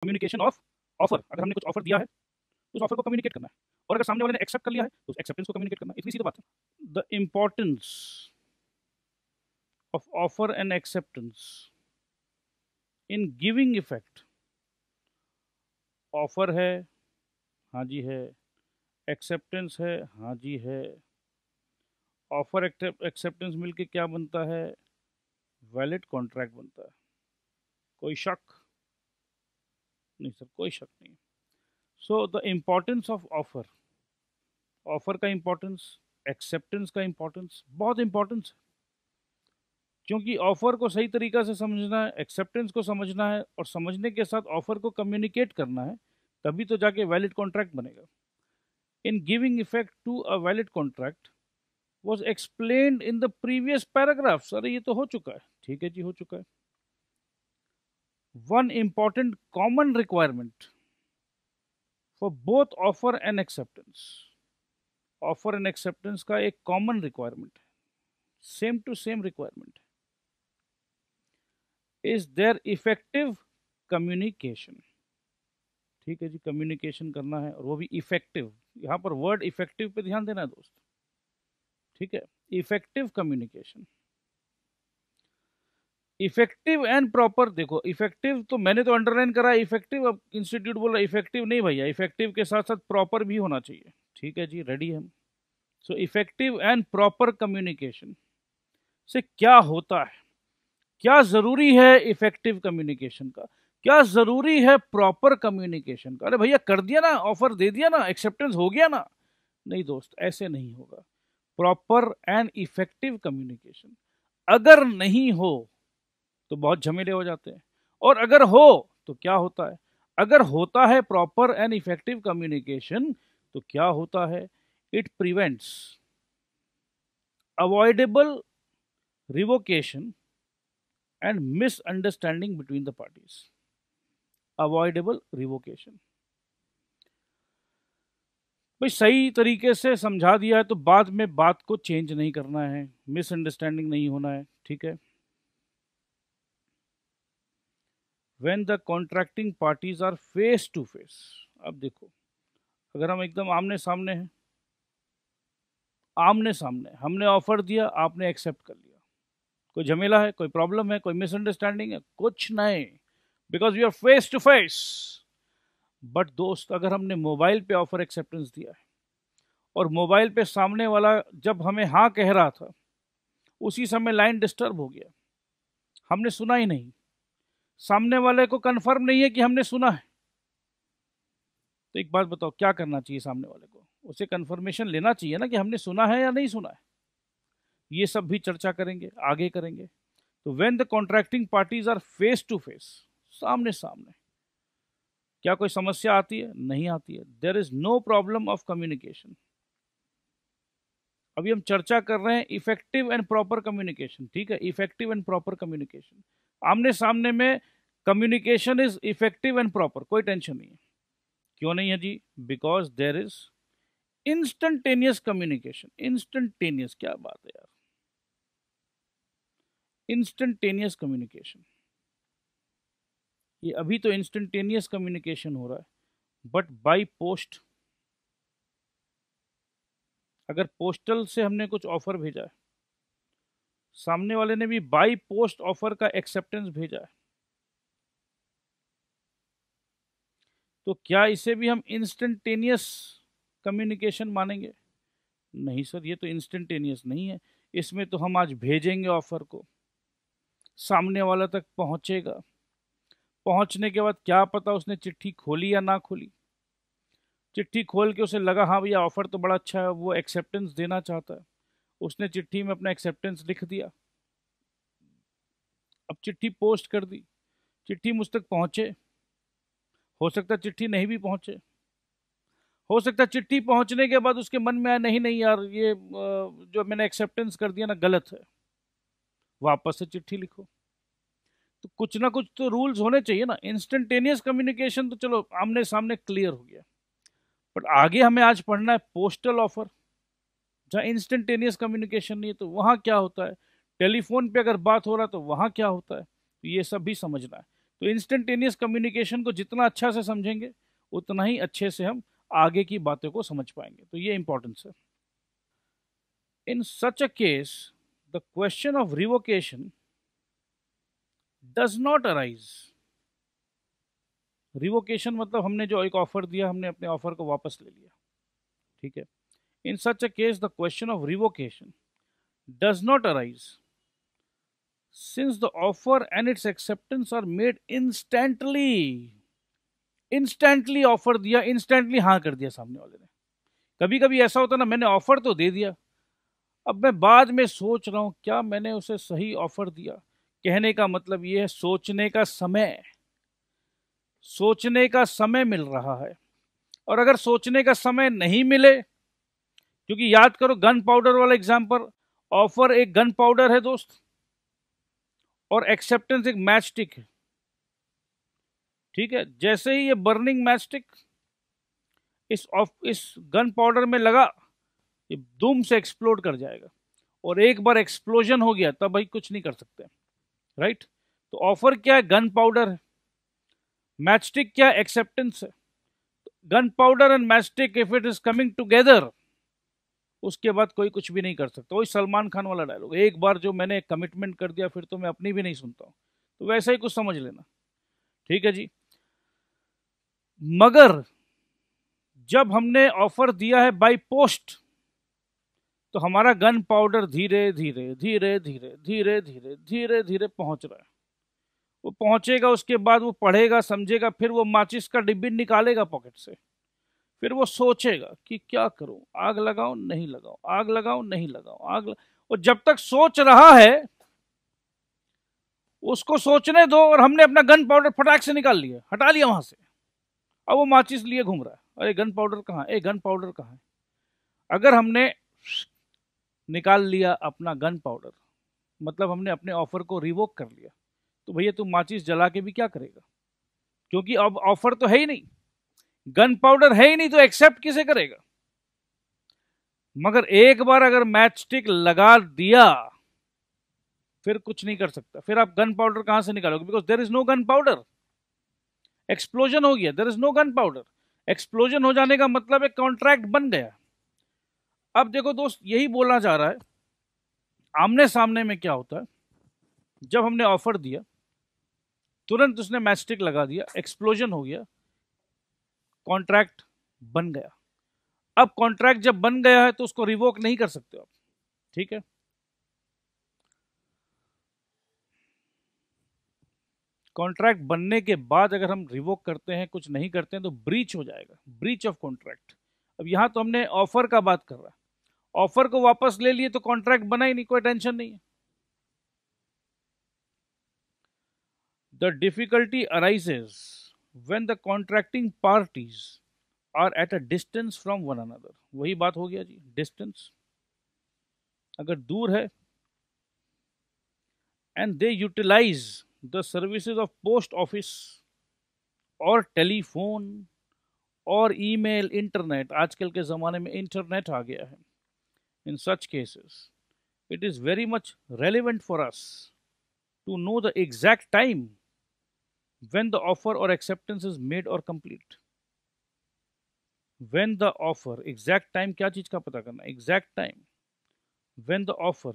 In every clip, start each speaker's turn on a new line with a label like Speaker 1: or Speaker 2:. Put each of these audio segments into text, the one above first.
Speaker 1: Communication of offer, अगर हमने कुछ ऑफर दिया है तो उस ऑफर को कम्युनिकेट करना है, और अगर सामने वाले ने एक्सेप्ट कर लिया है तो उस एक्सेप्टेंस को कम्युनिकेट करना है। इतनी सीधी बात है। The importance of offer and acceptance in giving effect. Offer है, हाँ जी है, एक्सेप्टेंस है, हाँ जी है। ऑफर एक्सेप्टेंस मिलके क्या बनता है? वैलिड कॉन्ट्रैक्ट बनता है। कोई शक नहीं सर, कोई शक नहीं। So the importance of offer, offer का इम्पोर्टेंस, एक्सेप्टेंस का इम्पोर्टेंस बहुत इम्पोर्टेंस है, क्योंकि ऑफर को सही तरीका से समझना है, एक्सेप्टेंस को समझना है, और समझने के साथ ऑफर को कम्युनिकेट करना है, तभी तो जाके वैलिड कॉन्ट्रैक्ट बनेगा। In giving effect to a valid contract was explained in the previous paragraph. Sir ये तो हो चुका है, ठीक है जी, हो चुका है। One important common requirement for both offer and acceptance, offer and acceptance का एक कॉमन रिक्वायरमेंट है, सेम टू सेम रिक्वायरमेंट है, इज देयर इफेक्टिव कम्युनिकेशन। ठीक है जी, कम्युनिकेशन करना है और वो भी इफेक्टिव। यहाँ पर वर्ड इफेक्टिव पे ध्यान देना है दोस्त, ठीक है, effective communication. Effective and proper, देखो इफेक्टिव तो मैंने तो अंडरलाइन करा इफेक्टिव, अब इंस्टीट्यूट बोला इफेक्टिव नहीं भैया, इफेक्टिव के साथ साथ प्रॉपर भी होना चाहिए। ठीक है जी, रेडी है हम। So effective and proper communication से क्या होता है, क्या जरूरी है इफेक्टिव कम्युनिकेशन का, क्या जरूरी है प्रॉपर कम्युनिकेशन का? अरे भैया कर दिया ना, ऑफर दे दिया ना, एक्सेप्टेंस हो गया ना। नहीं दोस्त, ऐसे नहीं होगा। प्रॉपर एंड इफेक्टिव कम्युनिकेशन अगर नहीं हो तो बहुत झमेले हो जाते हैं, और अगर हो तो क्या होता है? अगर होता है प्रॉपर एंड इफेक्टिव कम्युनिकेशन तो क्या होता है? It prevents avoidable revocation and misunderstanding between the parties. Avoidable revocation, भाई सही तरीके से समझा दिया है तो बाद में बात को चेंज नहीं करना है, मिसअंडरस्टैंडिंग नहीं होना है। ठीक है। When the contracting parties are face to face, अब देखो अगर हम एकदम आमने सामने हैं, आमने सामने हमने ऑफर दिया, आपने एक्सेप्ट कर लिया, कोई झमेला है, कोई प्रॉब्लम है, कोई मिसअंडरस्टैंडिंग है? कुछ नहीं, because we are face to face. But दोस्त अगर हमने मोबाइल पे ऑफर एक्सेप्टेंस दिया है और मोबाइल पे सामने वाला जब हमें हाँ कह रहा था उसी समय लाइन डिस्टर्ब हो गया, हमने सुना ही नहीं, सामने वाले को कंफर्म नहीं है कि हमने सुना है, तो एक बात बताओ क्या करना चाहिए सामने वाले को? उसे कंफर्मेशन लेना चाहिए ना कि हमने सुना है या नहीं सुना है। ये सब भी चर्चा करेंगे, आगे करेंगे। तो when the contracting parties are face to face, सामने सामने, क्या कोई समस्या आती है? नहीं आती है। There is no problem of communication. अभी हम चर्चा कर रहे हैं इफेक्टिव एंड प्रॉपर कम्युनिकेशन। ठीक है, इफेक्टिव एंड प्रॉपर कम्युनिकेशन, आमने सामने में communication is effective and proper, कोई टेंशन नहीं है। क्यों नहीं है जी? Because there is instantaneous communication. Instantaneous, क्या बात है यार, इंस्टेंटेनियस कम्युनिकेशन। ये अभी तो इंस्टेंटेनियस कम्युनिकेशन हो रहा है, बट बाय पोस्ट, अगर पोस्टल से हमने कुछ ऑफर भेजा है, सामने वाले ने भी बाय पोस्ट ऑफर का एक्सेप्टेंस भेजा है, तो क्या इसे भी हम इंस्टेंटेनियस कम्युनिकेशन मानेंगे? नहीं सर, ये तो इंस्टेंटेनियस नहीं है। इसमें तो हम आज भेजेंगे ऑफर को, सामने वाला तक पहुंचेगा, पहुंचने के बाद क्या पता उसने चिट्ठी खोली या ना खोली, चिट्ठी खोल के उसे लगा हाँ भैया ऑफर तो बड़ा अच्छा है, वो एक्सेप्टेंस देना चाहता है, उसने चिट्ठी में अपना एक्सेप्टेंस लिख दिया, अब चिट्ठी पोस्ट कर दी, चिट्ठी मुझ तक पहुंचे, हो सकता है चिट्ठी नहीं भी पहुंचे, हो सकता है चिट्ठी पहुंचने के बाद उसके मन में आया नहीं नहीं यार ये जो मैंने एक्सेप्टेंस कर दिया ना गलत है, वापस से चिट्ठी लिखो। तो कुछ ना कुछ तो रूल्स होने चाहिए ना। इंस्टेंटेनियस कम्युनिकेशन तो चलो आमने सामने क्लियर हो गया, बट आगे हमें आज पढ़ना है पोस्टल ऑफर, जहाँ इंस्टेंटेनियस कम्युनिकेशन नहीं है, तो वहाँ क्या होता है, टेलीफोन पे अगर बात हो रहा है तो वहाँ क्या होता है, तो ये सब भी समझना है। तो इंस्टेंटेनियस कम्युनिकेशन को जितना अच्छा से समझेंगे उतना ही अच्छे से हम आगे की बातों को समझ पाएंगे। तो ये इंपॉर्टेंस है। In such a case the question of revocation does not arise. Revocation मतलब हमने जो एक ऑफर दिया, हमने अपने ऑफर को वापस ले लिया, ठीक है। In such a case the question of revocation does not arise since the offer and its acceptance are made instantly. Instantly offer दिया, इंस्टेंटली हाँ कर दिया सामने वाले ने। कभी कभी ऐसा होता है ना, मैंने ऑफर तो दे दिया, अब मैं बाद में सोच रहा हूं क्या मैंने उसे सही ऑफर दिया। कहने का मतलब ये है सोचने का समय, सोचने का समय मिल रहा है। और अगर सोचने का समय नहीं मिले, क्योंकि याद करो गन पाउडर वाला एग्जांपल, ऑफर एक गन पाउडर है दोस्त, और एक्सेप्टेंस एक मैच स्टिक है, ठीक है। जैसे ही ये बर्निंग मैच स्टिक इस गन पाउडर में लगा, ये धूम से एक्सप्लोड कर जाएगा। और एक बार एक्सप्लोजन हो गया तब भाई कुछ नहीं कर सकते, राइट। तो ऑफर क्या है? गन पाउडर है। मैच स्टिक क्या? एक्सेप्टेंस है। Gun powder and match stick if it is coming together, उसके बाद कोई कुछ भी नहीं कर सकता। वही सलमान खान वाला डायलॉग, एक बार जो मैंने कमिटमेंट कर दिया फिर तो मैं अपनी भी नहीं सुनता हूं। तो वैसा ही कुछ समझ लेना, ठीक है जी। मगर जब हमने ऑफर दिया है बाय पोस्ट, तो हमारा गन पाउडर धीरे धीरे धीरे धीरे धीरे धीरे धीरे धीरे पहुंच रहा है। वो पहुंचेगा, उसके बाद वो पढ़ेगा, समझेगा, फिर वो माचिस का डिब्बी निकालेगा पॉकेट से, फिर वो सोचेगा कि क्या करूं, आग लगाऊं नहीं लगाऊं, आग लगाऊं नहीं लगाऊं, और जब तक सोच रहा है उसको सोचने दो। और हमने अपना गन पाउडर फटाक से निकाल लिया, हटा लिया वहां से, अब वो माचिस लिए घूम रहा है, अरे गन पाउडर कहाँ है, गन पाउडर कहाँ है। अगर हमने निकाल लिया अपना गन पाउडर, मतलब हमने अपने ऑफर को रिवोक कर लिया, तो भैया तुम माचिस जला के भी क्या करेगा, क्योंकि अब ऑफर तो है ही नहीं, गन पाउडर है ही नहीं, तो एक्सेप्ट किसे करेगा। मगर एक बार अगर मैच स्टिक लगा दिया फिर कुछ नहीं कर सकता। फिर आप गन पाउडर कहां से निकालोगे, because there is no gun powder. Explosion हो गया, there is no gun powder. Explosion हो जाने का मतलब एक कॉन्ट्रैक्ट बन गया। अब देखो दोस्त, यही बोलना चाह रहा है, आमने सामने में क्या होता है, जब हमने ऑफर दिया तुरंत उसने मैच स्टिक लगा दिया, एक्सप्लोजन हो गया, कॉन्ट्रैक्ट बन गया। अब कॉन्ट्रैक्ट जब बन गया है तो उसको रिवोक नहीं कर सकते आप, ठीक है। कॉन्ट्रैक्ट बनने के बाद अगर हम रिवोक करते हैं, कुछ नहीं करते हैं, तो ब्रीच हो जाएगा, ब्रीच ऑफ कॉन्ट्रैक्ट। अब यहां तो हमने ऑफर का बात कर रहा है, ऑफर को वापस ले लिए तो कॉन्ट्रैक्ट बना ही नहीं, कोई टेंशन नहीं है। The difficulty arises when the contracting parties are at a distance from one another. वही बात हो गया जी, डिस्टेंस। अगर दूर है and they utilize the services of post office और टेलीफोन और ईमेल, इंटरनेट, आजकल के ज़माने में इंटरनेट आ गया है। In such cases it is very much relevant for us to know the exact time when the offer or acceptance is made or complete. When the offer, exact time क्या चीज का पता करना, exact time when the offer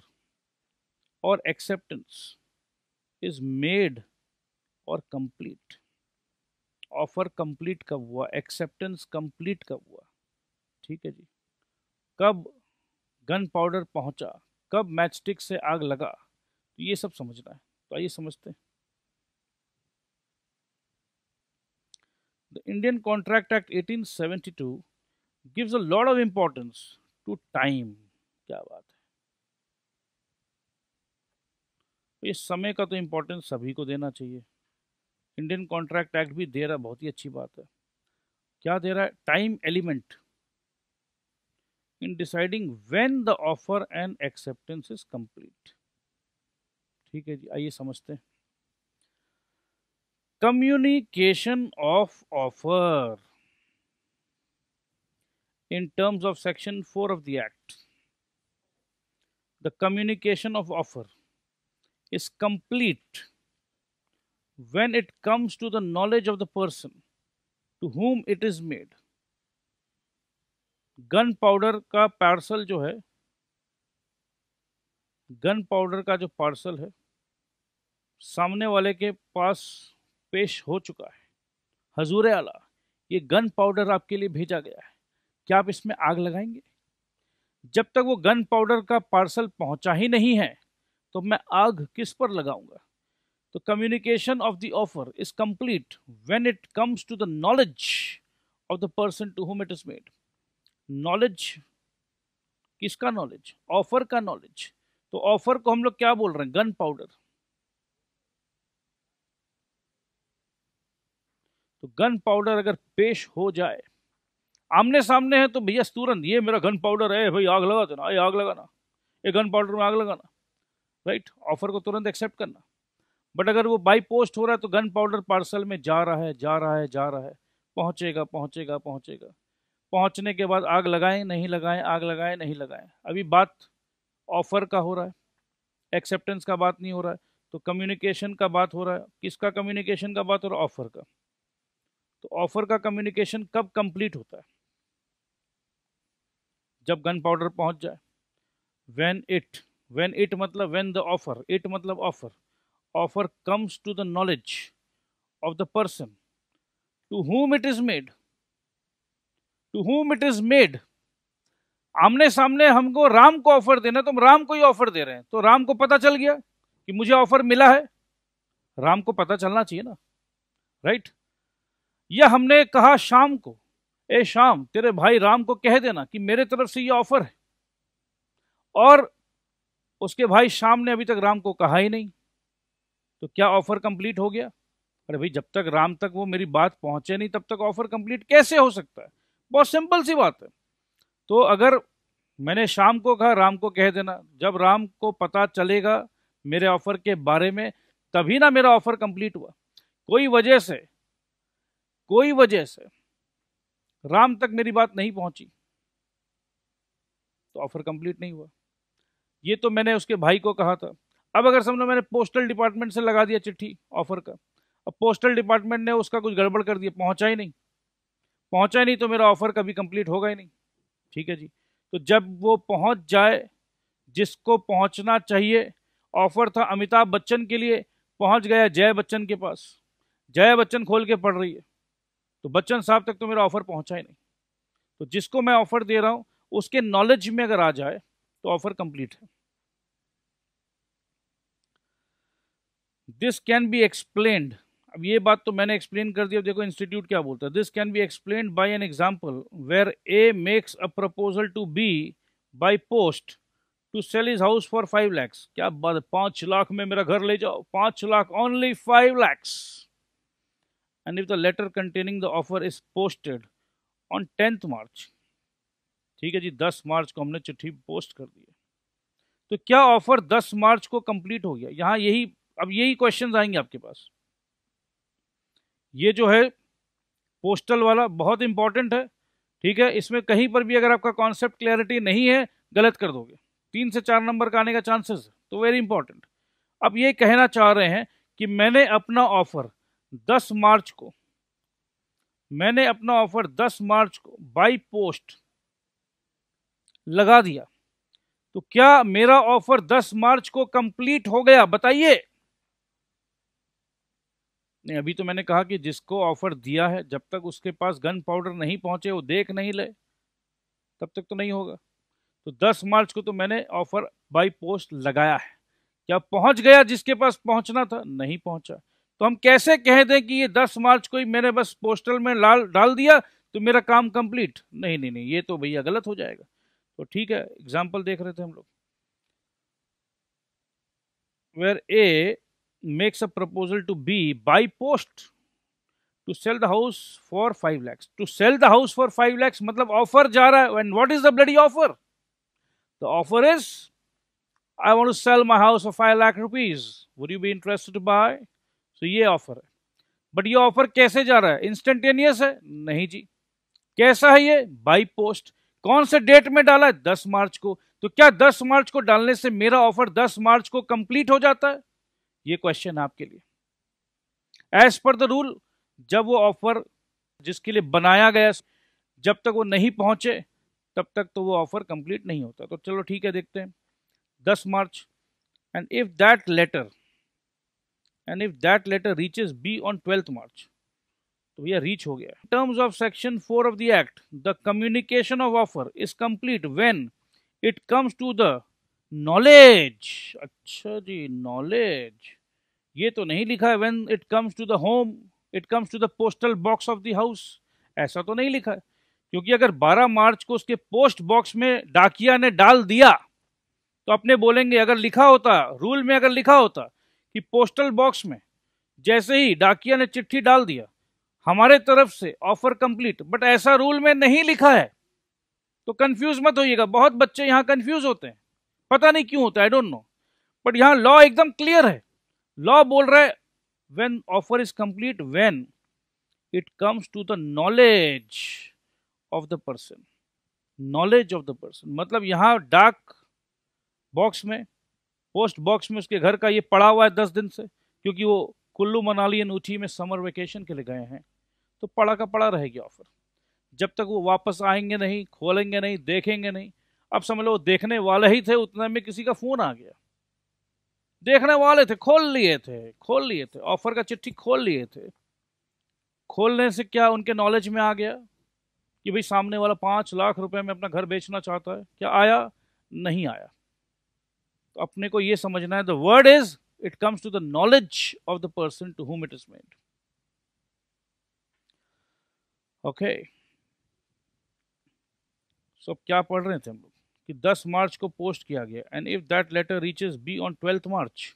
Speaker 1: or acceptance is made or complete. Offer complete कब हुआ, acceptance complete कब हुआ, ठीक है जी। कब गन पाउडर पहुंचा, कब मैच स्टिक से आग लगा, तो ये सब समझना है। तो आइए समझते हैं। The Indian Contract Act 1872 gives a lot of importance to time। क्या बात है, इस समय का तो इंपॉर्टेंस सभी को देना चाहिए। इंडियन कॉन्ट्रैक्ट एक्ट भी दे रहा, बहुत ही अच्छी बात है। क्या दे रहा है? Time element in deciding when the offer and acceptance is complete, ठीक है जी। आइए समझते हैं। Communication of offer in terms of section 4 of the act, the communication of offer is complete when it comes to the knowledge of the person to whom it is made. Gun powder का parcel जो है, gun powder का जो parcel है सामने वाले के पास पेश हो चुका है। हजूर आला, ये गन पाउडर आपके लिए भेजा गया है, क्या आप इसमें आग लगाएंगे? जब तक वो गन पाउडर का पार्सल पहुंचा ही नहीं है तो मैं आग किस पर लगाऊंगा? तो communication of the offer is complete when it comes to the knowledge of the person to whom it is made. Knowledge, किसका नॉलेज? ऑफर का नॉलेज। तो ऑफर को हम लोग क्या बोल रहे हैं? Gun powder. तो गन पाउडर अगर पेश हो जाए, आमने सामने है, तो भैया तुरंत ये मेरा गन पाउडर है भाई, आग लगा देना, ये आग लगाना, ये गन पाउडर में आग लगाना, राइट? ऑफर को तुरंत एक्सेप्ट करना। बट अगर वो बाई पोस्ट हो रहा है तो गन पाउडर पार्सल में जा रहा है, जा रहा है, जा रहा है, पहुंचेगा, पहुंचेगा, पहुंचेगा। पहुंचने के बाद आग लगाएं नहीं लगाएं, आग लगाएं नहीं लगाएं, अभी बात ऑफर का हो रहा है, एक्सेप्टेंस का बात नहीं हो रहा है। तो कम्युनिकेशन का बात हो रहा है। किसका कम्युनिकेशन का बात हो रहा है? ऑफर का। तो ऑफर का कम्युनिकेशन कब कंप्लीट होता है? जब गन पाउडर पहुंच जाए। व्हेन इट मतलब व्हेन द ऑफर, इट मतलब offer, offer comes to the knowledge of the person to whom it is made, to whom it is made। आमने सामने हमको राम को ऑफर देना, तो हम राम को ही ऑफर दे रहे हैं, तो राम को पता चल गया कि मुझे ऑफर मिला है। राम को पता चलना चाहिए ना, राइट? या हमने कहा शाम को, ए शाम, तेरे भाई राम को कह देना कि मेरे तरफ से ये ऑफर है, और उसके भाई शाम ने अभी तक राम को कहा ही नहीं, तो क्या ऑफर कंप्लीट हो गया? अरे भाई, जब तक राम तक वो मेरी बात पहुंचे नहीं तब तक ऑफर कंप्लीट कैसे हो सकता है? बहुत सिंपल सी बात है। तो अगर मैंने शाम को कहा राम को कह देना, जब राम को पता चलेगा मेरे ऑफर के बारे में तभी ना मेरा ऑफर कंप्लीट हुआ। कोई वजह से राम तक मेरी बात नहीं पहुंची तो ऑफर कंप्लीट नहीं हुआ। ये तो मैंने उसके भाई को कहा था। अब अगर समझो मैंने पोस्टल डिपार्टमेंट से लगा दिया चिट्ठी ऑफर का, अब पोस्टल डिपार्टमेंट ने उसका कुछ गड़बड़ कर दिया, पहुंचा ही नहीं, तो मेरा ऑफर कभी कंप्लीट होगा ही नहीं। ठीक है जी। तो जब वो पहुंच जाए जिसको पहुंचना चाहिए, ऑफर था अमिताभ बच्चन के लिए, पहुंच गया जय बच्चन के पास, जय बच्चन खोल के पढ़ रही है, तो बच्चन साहब तक तो मेरा ऑफर पहुंचा ही नहीं। तो जिसको मैं ऑफर दे रहा हूं उसके नॉलेज में अगर आ जाए तो ऑफर कंप्लीट है। दिस कैन बी एक्सप्लेन्ड, अब ये बात तो मैंने एक्सप्लेन कर दिया। देखो इंस्टीट्यूट क्या बोलता है, this can be explained by an example where A makes a proposal to B by post to sell his house for 5 lakhs। क्या बात है, 5 लाख में मेरा घर ले जाओ, 5 lakh, only 5 lakhs। And if the letter containing the offer is posted on 10th March, ठीक है जी, 10 मार्च को हमने चिट्ठी पोस्ट कर दी है, तो क्या ऑफर 10 मार्च को कंप्लीट हो गया? यहां यही क्वेश्चंस आएंगे आपके पास। ये जो है पोस्टल वाला बहुत इंपॉर्टेंट है, ठीक है। इसमें कहीं पर भी अगर आपका कॉन्सेप्ट क्लैरिटी नहीं है, गलत कर दोगे, 3 से 4 नंबर का आने का चांसेस है, तो वेरी इंपॉर्टेंट। अब ये कहना चाह रहे हैं कि मैंने अपना ऑफर 10 मार्च को बाई पोस्ट लगा दिया, तो क्या मेरा ऑफर 10 मार्च को कंप्लीट हो गया? बताइए। नहीं, अभी तो मैंने कहा कि जिसको ऑफर दिया है जब तक उसके पास गन पाउडर नहीं पहुंचे, वो देख नहीं ले, तब तक तो नहीं होगा। तो 10 मार्च को तो मैंने ऑफर बाई पोस्ट लगाया है, क्या पहुंच गया जिसके पास पहुंचना था? नहीं पहुंचा। तो हम कैसे कह दें कि ये 10 मार्च को ही मैंने बस पोस्टल में डाल दिया तो मेरा काम कंप्लीट? नहीं, ये तो भैया गलत हो जाएगा। तो ठीक है, एग्जाम्पल देख रहे थे हम लोग, where A makes a proposal to B by post to sell the house for 5 lakhs। To sell the house for 5 lakhs मतलब ऑफर जा रहा है। And what is the bloody offer? The offer is, I want to sell my house for 5 lakh rupees. Would you be interested to buy? So ये offer है। But ये offer कैसे जा रहा है? इंस्टेंटेनियस है? नहीं जी। कैसा है ये? By post. कौन से डेट में डाला है? 10 मार्च को। तो क्या 10 मार्च को डालने से मेरा ऑफर 10 मार्च को कंप्लीट हो जाता है? ये क्वेश्चन है आपके लिए। एज पर द रूल, जब वो ऑफर जिसके लिए बनाया गया जब तक वो नहीं पहुंचे तब तक तो वो ऑफर कंप्लीट नहीं होता। तो चलो ठीक है, देखते हैं 10 मार्च। And if that letter reaches B on 12th March, तो भैया रीच हो गया। Terms of section 4 of the act, the communication of offer is complete when it comes to the knowledge. अच्छा जी, नॉलेज, ये तो नहीं लिखा है when it comes to the home, it comes to the postal box of the house, ऐसा तो नहीं लिखा है। क्योंकि अगर 12 मार्च को उसके पोस्ट बॉक्स में डाकिया ने डाल दिया तो अपने बोलेंगे, अगर लिखा होता रूल में, अगर लिखा होता कि पोस्टल बॉक्स में जैसे ही डाकिया ने चिट्ठी डाल दिया हमारे तरफ से ऑफर कंप्लीट, बट ऐसा रूल में नहीं लिखा है। तो कंफ्यूज मत होइएगा, बहुत बच्चे यहां कंफ्यूज होते हैं, पता नहीं क्यों होता है, आई डोंट नो। बट यहां लॉ एकदम क्लियर है, लॉ बोल रहा है when offer is complete when it comes to the knowledge of the person. Knowledge of the person मतलब यहां डाक बॉक्स में, पोस्ट बॉक्स में उसके घर का ये पड़ा हुआ है 10 दिन से, क्योंकि वो कुल्लू मनाली एंड ऊटी में समर वेकेशन के लिए गए हैं, तो पड़ा का पड़ा रहेगी ऑफर। जब तक वो वापस आएंगे नहीं, खोलेंगे नहीं, देखेंगे नहीं। अब समझ लो देखने वाले ही थे, उतने में किसी का फोन आ गया, देखने वाले थे, खोल लिए थे ऑफर का चिट्ठी, खोल लिए थे। खोलने से क्या उनके नॉलेज में आ गया कि भाई सामने वाला 5 लाख रुपए में अपना घर बेचना चाहता है, क्या आया? नहीं आया। तो अपने को ये समझना है, the word is it comes to the knowledge of the person to whom it is made. Okay, so अब क्या पढ़ रहे थे हम लोग कि 10 मार्च को पोस्ट किया गया, and if that letter reaches B on 12th March,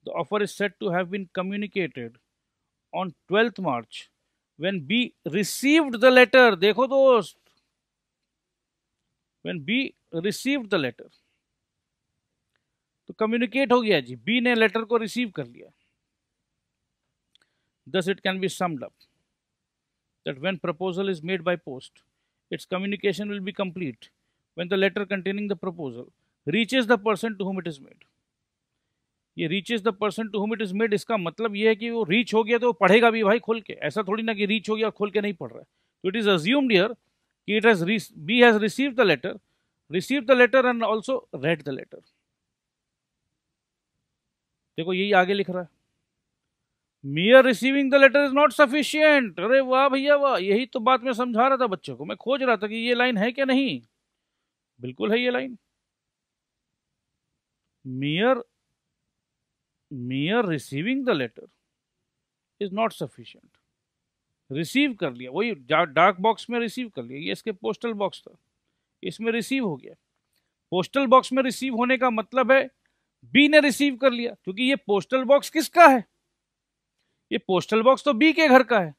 Speaker 1: the offer is said to have been communicated on 12th March when B received the letter। देखो दोस्त, when B received the letter, तो communicate हो गया जी, B ने letter को receive कर लिया। Thus it can be summed up that when proposal is made by post, its communication will be complete when the letter containing the proposal reaches the person to whom it is made। ये reaches the person to whom it is made, इसका मतलब ये है कि वो reach हो गया तो वो पढ़ेगा भी भाई खोल के, ऐसा थोड़ी ना कि रीच हो गया और खोल के नहीं पढ़ रहा है। तो इट इज अज्यूम्ड हियर कि it has be has received the letter and also read the letter. देखो यही आगे लिख रहा है, mere receiving the letter is not sufficient. अरे वाह भैया वाह, यही तो बात मैं समझा रहा था बच्चों को, मैं खोज रहा था कि ये लाइन है क्या नहीं। बिल्कुल है ये line, mere receiving the letter is not sufficient. Receive कर लिया, वही डाक बॉक्स में रिसीव कर लिया, ये इसके पोस्टल बॉक्स था, इसमें रिसीव हो गया। पोस्टल बॉक्स में रिसीव होने का मतलब है बी ने रिसीव कर लिया, क्योंकि ये पोस्टल बॉक्स किसका है? ये पोस्टल बॉक्स तो बी के घर का है।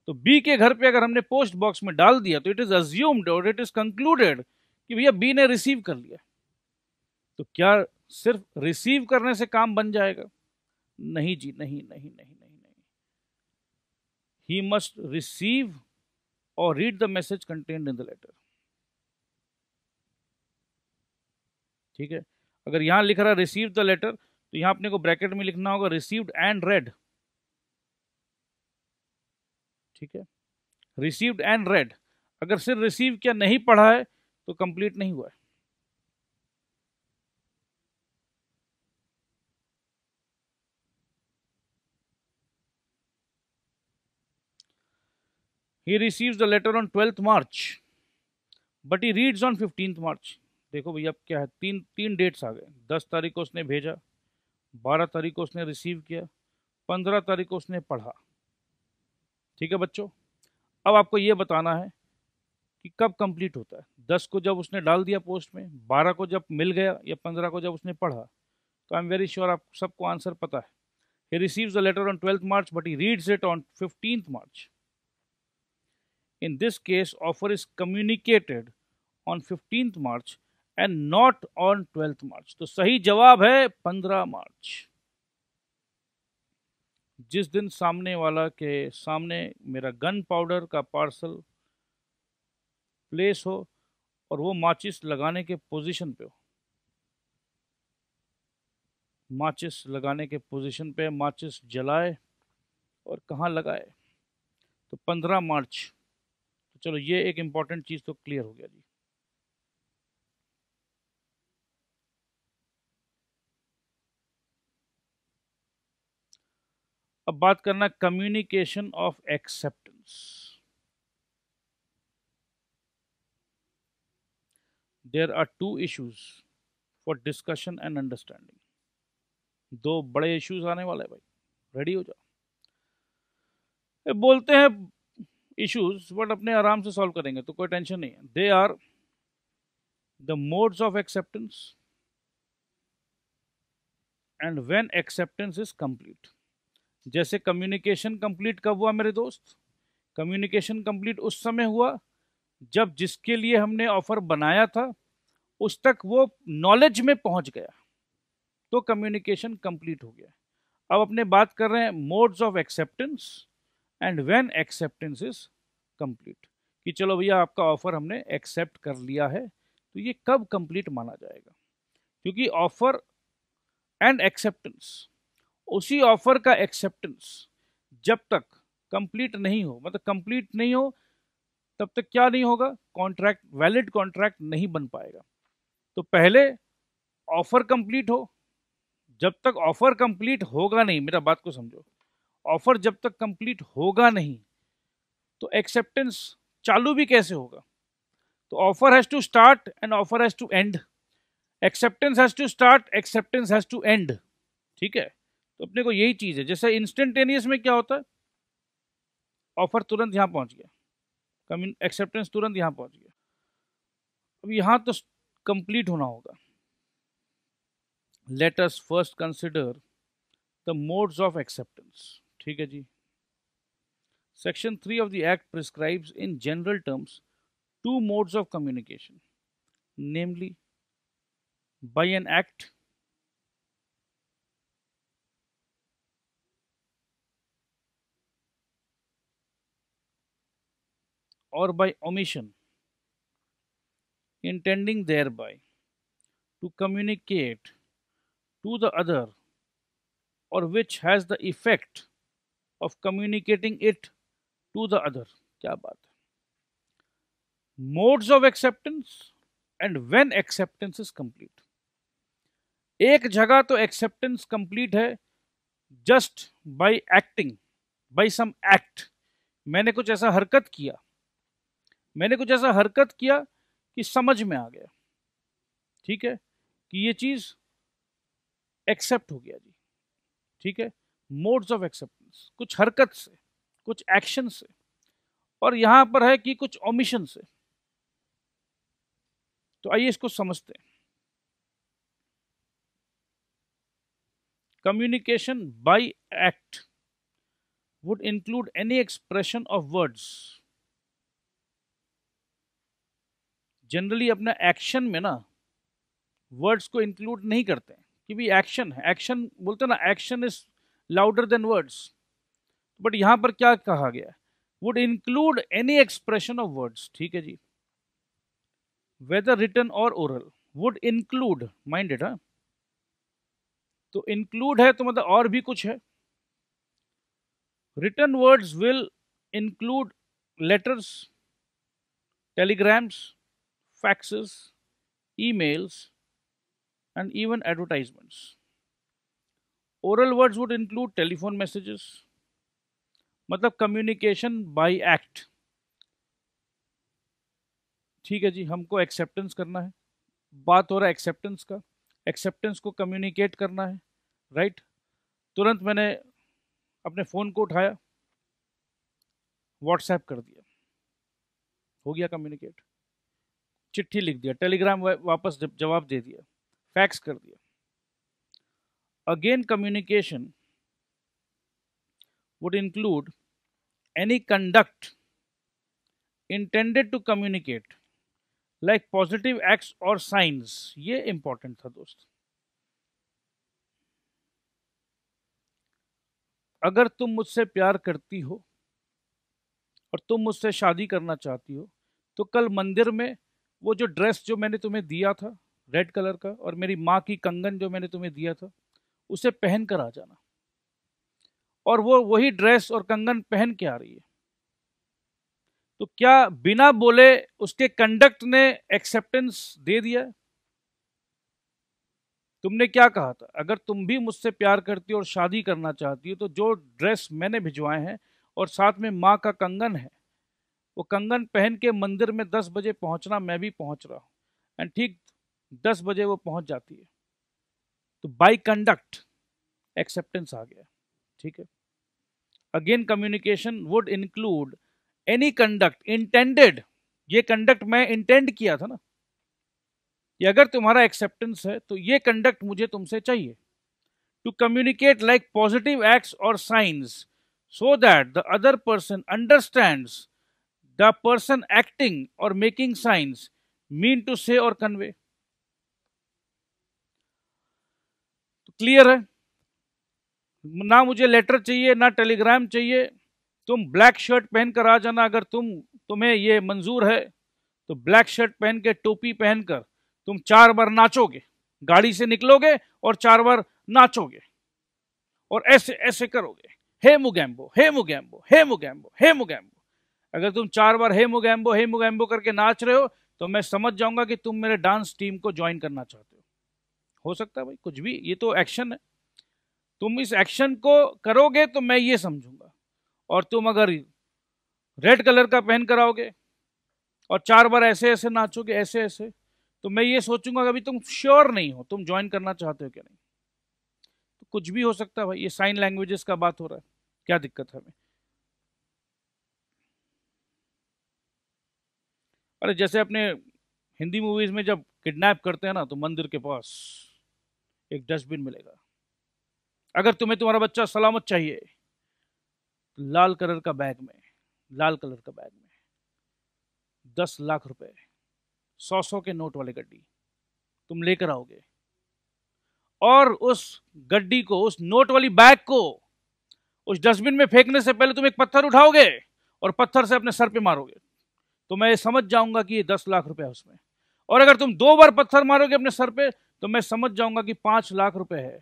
Speaker 1: तो बी के घर पे अगर हमने पोस्ट बॉक्स में डाल दिया तो इट इज अज्यूम्ड और इट इज कंक्लूडेड कि भैया बी ने रिसीव कर लिया। तो क्या सिर्फ रिसीव करने से काम बन जाएगा? नहीं जी, नहीं नहीं नहीं नहीं नहीं। ही मस्ट रिसीव और read the message contained in the letter. ठीक है, अगर यहां लिख रहा है रिसीव द लेटर, तो यहां अपने को ब्रैकेट में लिखना होगा रिसीव्ड एंड रेड। ठीक है, रिसीव्ड एंड रेड। अगर सिर्फ रिसीव क्या नहीं पढ़ा है तो कंप्लीट नहीं हुआ है। He receives the letter on 12th March, but he reads on 15th March। देखो भैया अब क्या है, तीन डेट्स आ गए। 10 तारीख को उसने भेजा, 12 तारीख को उसने रिसीव किया, 15 तारीख को उसने पढ़ा। ठीक है बच्चों, अब आपको ये बताना है कि कब कंप्लीट होता है। 10 को जब उसने डाल दिया पोस्ट में, 12 को जब मिल गया, या 15 को जब उसने पढ़ा, तो आई एम वेरी श्योर आप सबको आंसर पता है। He receives the letter on 12th March, but he reads it on 15th March। In this case, offer is communicated on 15th March and not on 12th March। तो सही जवाब है 15 मार्च। जिस दिन सामने वाला के सामने मेरा गन पाउडर का पार्सल प्लेस हो और वो माचिस लगाने के पोजीशन पे हो, माचिस लगाने के पोजीशन पे माचिस जलाए और कहाँ लगाए, तो 15 मार्च। तो चलो ये एक इम्पॉर्टेंट चीज़ तो क्लियर हो गया जी। अब बात करना communication of acceptance. There are two issues for discussion and understanding. दो बड़े इश्यूज आने वाले हैं भाई, रेडी हो जाओ। ये बोलते हैं इश्यूज, बट अपने आराम से सॉल्व करेंगे तो कोई टेंशन नहीं है। They are the modes of acceptance and when acceptance is complete. जैसे कम्युनिकेशन कंप्लीट कब हुआ मेरे दोस्त? कम्युनिकेशन कंप्लीट उस समय हुआ जब जिसके लिए हमने ऑफर बनाया था उस तक वो नॉलेज में पहुंच गया, तो कम्युनिकेशन कंप्लीट हो गया। अब अपने बात कर रहे हैं modes of acceptance and when acceptance is complete, कि चलो भैया आपका ऑफर हमने एक्सेप्ट कर लिया है, तो ये कब कंप्लीट माना जाएगा? क्योंकि ऑफर एंड एक्सेप्टेंस, उसी ऑफर का एक्सेप्टेंस जब तक कंप्लीट नहीं हो, मतलब कंप्लीट नहीं हो, तब तक क्या नहीं होगा? कॉन्ट्रैक्ट, वैलिड कॉन्ट्रैक्ट नहीं बन पाएगा। तो पहले ऑफर कंप्लीट हो, जब तक ऑफर कंप्लीट होगा नहीं, मेरा बात को समझो, ऑफर जब तक कंप्लीट होगा नहीं तो एक्सेप्टेंस चालू भी कैसे होगा? तो offer has to start and offer has to end, acceptance has to start, acceptance has to end. ठीक है, तो अपने को यही चीज है। जैसे इंस्टेंटेनियस में क्या होता है, ऑफर तुरंत यहां पहुंच गया, एक्सेप्टेंस तुरंत यहां पहुंच गया। अब यहां तो कंप्लीट होना होगा। Let us first consider the modes of acceptance. ठीक है जी। Section 3 of the act prescribes in general terms two modes of communication, namely by an act or by omission, intending thereby to communicate to the other, or which has the effect of communicating it to the other। क्या बात है? Modes of acceptance and when acceptance is complete। एक जगह तो acceptance complete है just by acting, by some act. मैंने कुछ ऐसा हरकत किया, मैंने कुछ ऐसा हरकत किया कि समझ में आ गया, ठीक है, कि ये चीज एक्सेप्ट हो गया जी। ठीक है, मोड्स ऑफ एक्सेप्टेंस, कुछ हरकत से, कुछ एक्शन से, और यहां पर है कि कुछ ओमिशन से। तो आइए इसको समझते हैं। Communication bye act would include any expression of words। Generally अपना एक्शन में ना वर्ड्स को इंक्लूड नहीं करते हैं कि भी एक्शन है, एक्शन बोलते हैं ना, action is louder than words. But यहां पर क्या कहा गया? Would include any expression of words. ठीक है जी, वेदर रिटन और ओरल। वुड इंक्लूड, माइंडेड, हाँ, तो इंक्लूड है तो मतलब और भी कुछ है। Written words will include letters, telegrams, faxes, emails, and even advertisements। Oral words would include telephone messages। मतलब कम्युनिकेशन बाय एक्ट। ठीक है जी, हमको एक्सेप्टेंस करना है, बात हो रहा है एक्सेप्टेंस का, एक्सेप्टेंस को कम्युनिकेट करना है, राइट। तुरंत मैंने अपने फ़ोन को उठाया, व्हाट्सएप कर दिया, हो गया कम्युनिकेट। चिट्ठी लिख दिया, टेलीग्राम वापस जवाब दे दिया, फैक्स कर दिया। Again communication would include any conduct intended to communicate like positive acts or signs। ये इंपॉर्टेंट था दोस्त। अगर तुम मुझसे प्यार करती हो और तुम मुझसे शादी करना चाहती हो तो कल मंदिर में वो जो ड्रेस जो मैंने तुम्हें दिया था रेड कलर का, और मेरी माँ की कंगन जो मैंने तुम्हें दिया था, उसे पहन कर आ जाना। और वो वही ड्रेस और कंगन पहन के आ रही है, तो क्या बिना बोले उसके कंडक्ट ने एक्सेप्टेंस दे दिया? तुमने क्या कहा था, अगर तुम भी मुझसे प्यार करती हो और शादी करना चाहती हो तो जो ड्रेस मैंने भिजवाए हैं और साथ में माँ का कंगन है, वो कंगन पहन के मंदिर में 10 बजे पहुंचना, मैं भी पहुंच रहा हूँ। एंड ठीक 10 बजे वो पहुंच जाती है, तो बाई कंडक्ट एक्सेप्टेंस आ गया। ठीक है, again communication would include any conduct intended, ये कंडक्ट मैं इंटेंड किया था ना, ये अगर तुम्हारा एक्सेप्टेंस है तो ये कंडक्ट मुझे तुमसे चाहिए। To communicate like positive acts और signs so that the other person understands the person acting or making signs mean to say or convey। तो क्लियर है ना, मुझे लेटर चाहिए ना टेलीग्राम चाहिए, तुम ब्लैक शर्ट पहनकर आ जाना, अगर तुम्हें ये मंजूर है तो ब्लैक शर्ट पहन के टोपी पहनकर तुम 4 बार नाचोगे, गाड़ी से निकलोगे और 4 बार नाचोगे और ऐसे ऐसे करोगे, हे मुगैम्बो हे मुगैम्बो हे मुगैम्बो हे मुगैम्बो। अगर तुम 4 बार हे मुगैम्बो करके नाच रहे हो तो मैं समझ जाऊंगा कि तुम मेरे डांस टीम को ज्वाइन करना चाहते हो सकता है भाई कुछ भी, ये तो एक्शन है, तुम इस एक्शन को करोगे तो मैं ये समझूंगा। और तुम अगर रेड कलर का पहन कर आओगे और 4 बार ऐसे ऐसे नाचोगे ऐसे ऐसे, तो मैं ये सोचूंगा कि अभी तुम श्योर नहीं हो, तुम ज्वाइन करना चाहते हो क्या नहीं। तो कुछ भी हो सकता है भाई, ये साइन लैंग्वेजेस का बात हो रहा है, क्या दिक्कत है हमें। अरे जैसे अपने हिंदी मूवीज में जब किडनैप करते हैं ना, तो मंदिर के पास एक डस्टबिन मिलेगा, अगर तुम्हें तुम्हारा बच्चा सलामत चाहिए, लाल कलर का बैग में, लाल कलर का बैग में 10 लाख रुपए, 100 के नोट वाले गड्डी तुम लेकर आओगे, और उस गड्डी को, उस नोट वाली बैग को उस डस्टबिन में फेंकने से पहले तुम एक पत्थर उठाओगे और पत्थर से अपने सर पे मारोगे, तो मैं समझ जाऊंगा कि ये 10 लाख रुपए है उसमें। और अगर तुम 2 बार पत्थर मारोगे अपने सर पे तो मैं समझ जाऊंगा कि 5 लाख रुपए है,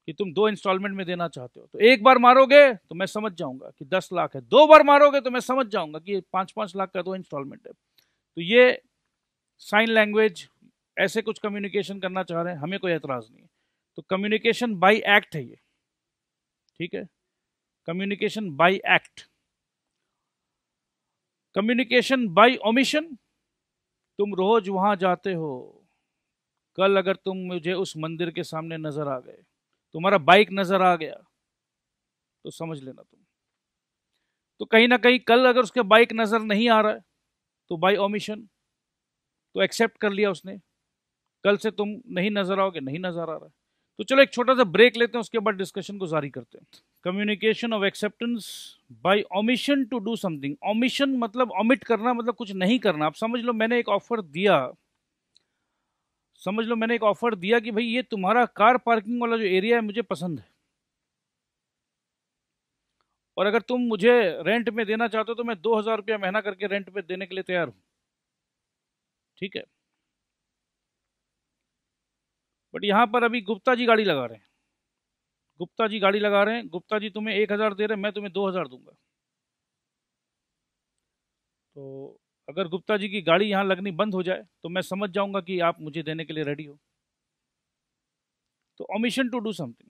Speaker 1: कि तुम 2 इंस्टॉलमेंट में देना चाहते हो। तो एक बार मारोगे तो मैं समझ जाऊंगा कि 10 लाख है, 2 बार मारोगे तो मैं समझ जाऊंगा कि 5-5 लाख का 2 इंस्टॉलमेंट है। तो ये साइन लैंग्वेज, ऐसे कुछ कम्युनिकेशन करना चाह रहे हैं, हमें कोई एतराज नहीं है। तो कम्युनिकेशन बाई एक्ट है ये, ठीक है, communication by act. Communication by omission, तुम रोज वहां जाते हो, कल अगर तुम मुझे उस मंदिर के सामने नजर आ गए, तुम्हारा बाइक नजर आ गया, तो समझ लेना तुम, तो कहीं ना कहीं कल अगर उसके बाइक नजर नहीं आ रहा है तो बाई ओमिशन, तो एक्सेप्ट कर लिया उसने, कल से तुम नहीं नजर आओगे, नहीं नजर आ रहा है। तो चलो एक छोटा सा ब्रेक लेते हैं, उसके बाद डिस्कशन को जारी करते हैं। Communication of acceptance by omission to do something. Omission मतलब ओमिट करना, मतलब कुछ नहीं करना। आप समझ लो मैंने एक ऑफर दिया, समझ लो मैंने एक ऑफर दिया कि भाई ये तुम्हारा कार पार्किंग वाला जो एरिया है मुझे पसंद है, और अगर तुम मुझे रेंट में देना चाहते हो तो मैं 2,000 रुपया महीना करके रेंट पे देने के लिए तैयार हूं, ठीक है। बट यहां पर अभी गुप्ता जी गाड़ी लगा रहे हैं, गुप्ता जी गाड़ी लगा रहे हैं, गुप्ता जी तुम्हें 1,000 दे रहे हैं, मैं तुम्हें 2,000 दूंगा। तो अगर गुप्ता जी की गाड़ी यहाँ लगनी बंद हो जाए तो मैं समझ जाऊंगा कि आप मुझे देने के लिए रेडी हो। तो ओमिशन टू डू समथिंग,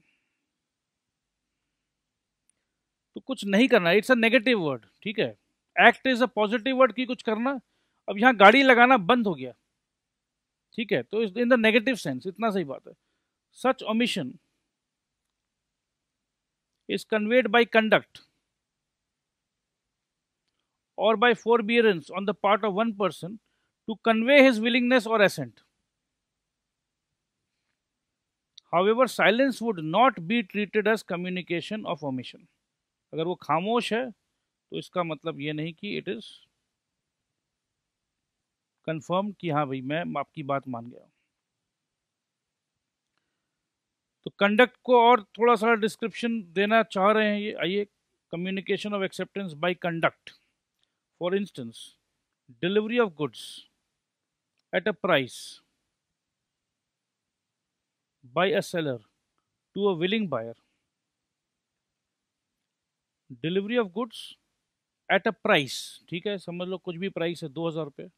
Speaker 1: तो कुछ नहीं करना, इट्स अ नेगेटिव वर्ड, ठीक है। Act is a positive word की कुछ करना। अब यहाँ गाड़ी लगाना बंद हो गया, ठीक है, तो इन द नेगेटिव सेंस, इतना सही बात है। Such omission is conveyed by conduct or by forbearance on the part of one person to convey his willingness or assent. However, silence would not be treated as communication of omission. अगर वो खामोश है तो इसका मतलब ये नहीं कि इट इज कंफर्म कि हाँ भाई मैं आपकी बात मान गया। तो कंडक्ट को और थोड़ा सा डिस्क्रिप्शन देना चाह रहे हैं ये, आइए। Communication of acceptance by conduct, for instance delivery of goods at a price by a seller to a willing buyer delivery of goods at a price, ठीक है, समझ लो कुछ भी प्राइस है 2,000 रुपये,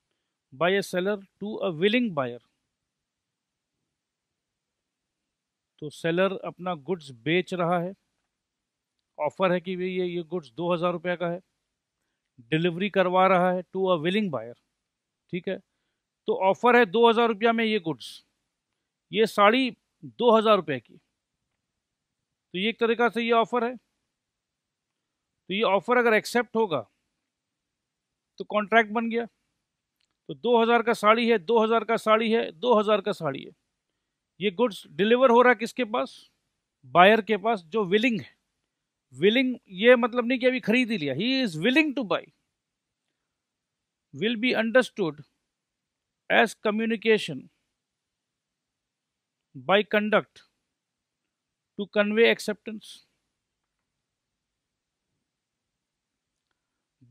Speaker 1: by a seller to a willing buyer. तो seller अपना goods बेच रहा है, ऑफर है कि भाई ये गुड्स 2,000 रुपये का है, डिलीवरी करवा रहा है टू अ विलिंग बायर, ठीक है। तो ऑफर है 2,000 रुपया में ये गुड्स, ये साड़ी 2,000 रुपये की, तो ये एक तरीका से ये ऑफर है। तो ये ऑफर अगर एक्सेप्ट होगा तो कॉन्ट्रैक्ट बन गया। तो 2,000 का साड़ी है, 2,000 का साड़ी है, 2,000 का साड़ी है, ये गुड्स डिलीवर हो रहा है किसके पास? बायर के पास, जो विलिंग है। विलिंग ये मतलब नहीं कि अभी खरीद ही लिया, he is willing to buy. Will be understood as communication by conduct to convey acceptance.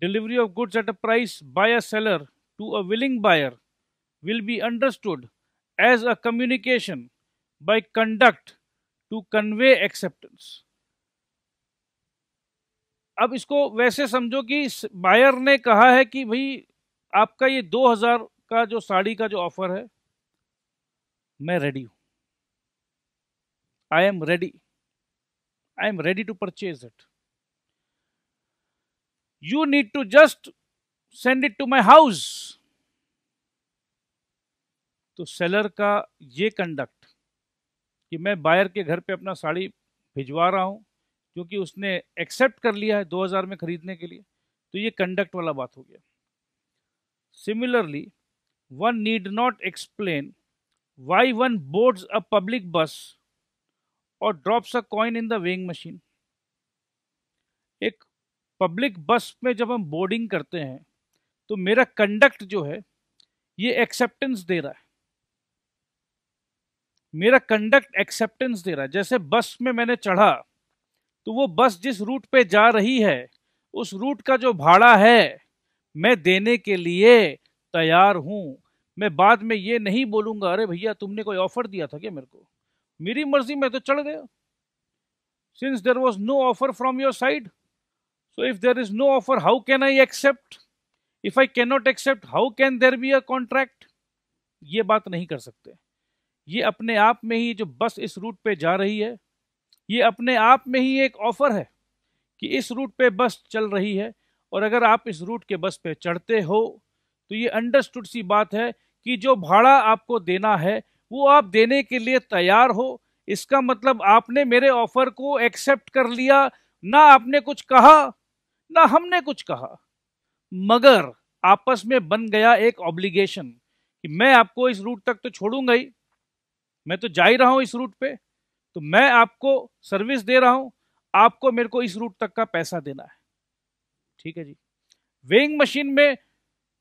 Speaker 1: Delivery of goods at a price by a seller to a willing buyer will be understood as a communication by conduct to convey acceptance। अब इसको वैसे समझो कि buyer ने कहा है कि भाई आपका ये 2,000 का जो साड़ी का जो ऑफर है, मैं रेडी हूं, I am ready to purchase it, you need to just send it to my house. तो सेलर का ये कंडक्ट कि मैं बायर के घर पे अपना साड़ी भिजवा रहा हूं क्योंकि उसने एक्सेप्ट कर लिया है 2,000 में खरीदने के लिए, तो ये कंडक्ट वाला बात हो गया। Similarly, one need not explain why one boards a public bus और drops a coin in the weighing machine. एक पब्लिक बस में जब हम बोर्डिंग करते हैं तो मेरा कंडक्ट जो है ये एक्सेप्टेंस दे रहा है, मेरा कंडक्ट एक्सेप्टेंस दे रहा है। जैसे बस में मैंने चढ़ा तो वो बस जिस रूट पे जा रही है उस रूट का जो भाड़ा है मैं देने के लिए तैयार हूं। मैं बाद में ये नहीं बोलूंगा अरे भैया तुमने कोई ऑफर दिया था क्या मेरे को, मेरी मर्जी में तो चढ़ गया। Since there was no offer from your side, so if there is no offer how can I accept, if I can not accept how can there be a contract. ये बात नहीं कर सकते। ये अपने आप में ही जो बस इस रूट पे जा रही है ये अपने आप में ही एक ऑफर है कि इस रूट पे बस चल रही है, और अगर आप इस रूट के बस पे चढ़ते हो तो ये अंडरस्टूड सी बात है कि जो भाड़ा आपको देना है वो आप देने के लिए तैयार हो। इसका मतलब आपने मेरे ऑफर को एक्सेप्ट कर लिया, ना आपने कुछ कहा ना हमने कुछ कहा, मगर आपस में बन गया एक ऑब्लिगेशन कि मैं आपको इस रूट तक तो छोड़ूंगा ही, मैं तो जा ही रहा हूं इस रूट पे, तो मैं आपको सर्विस दे रहा हूं, आपको मेरे को इस रूट तक का पैसा देना है। ठीक है जी। वेइंग मशीन में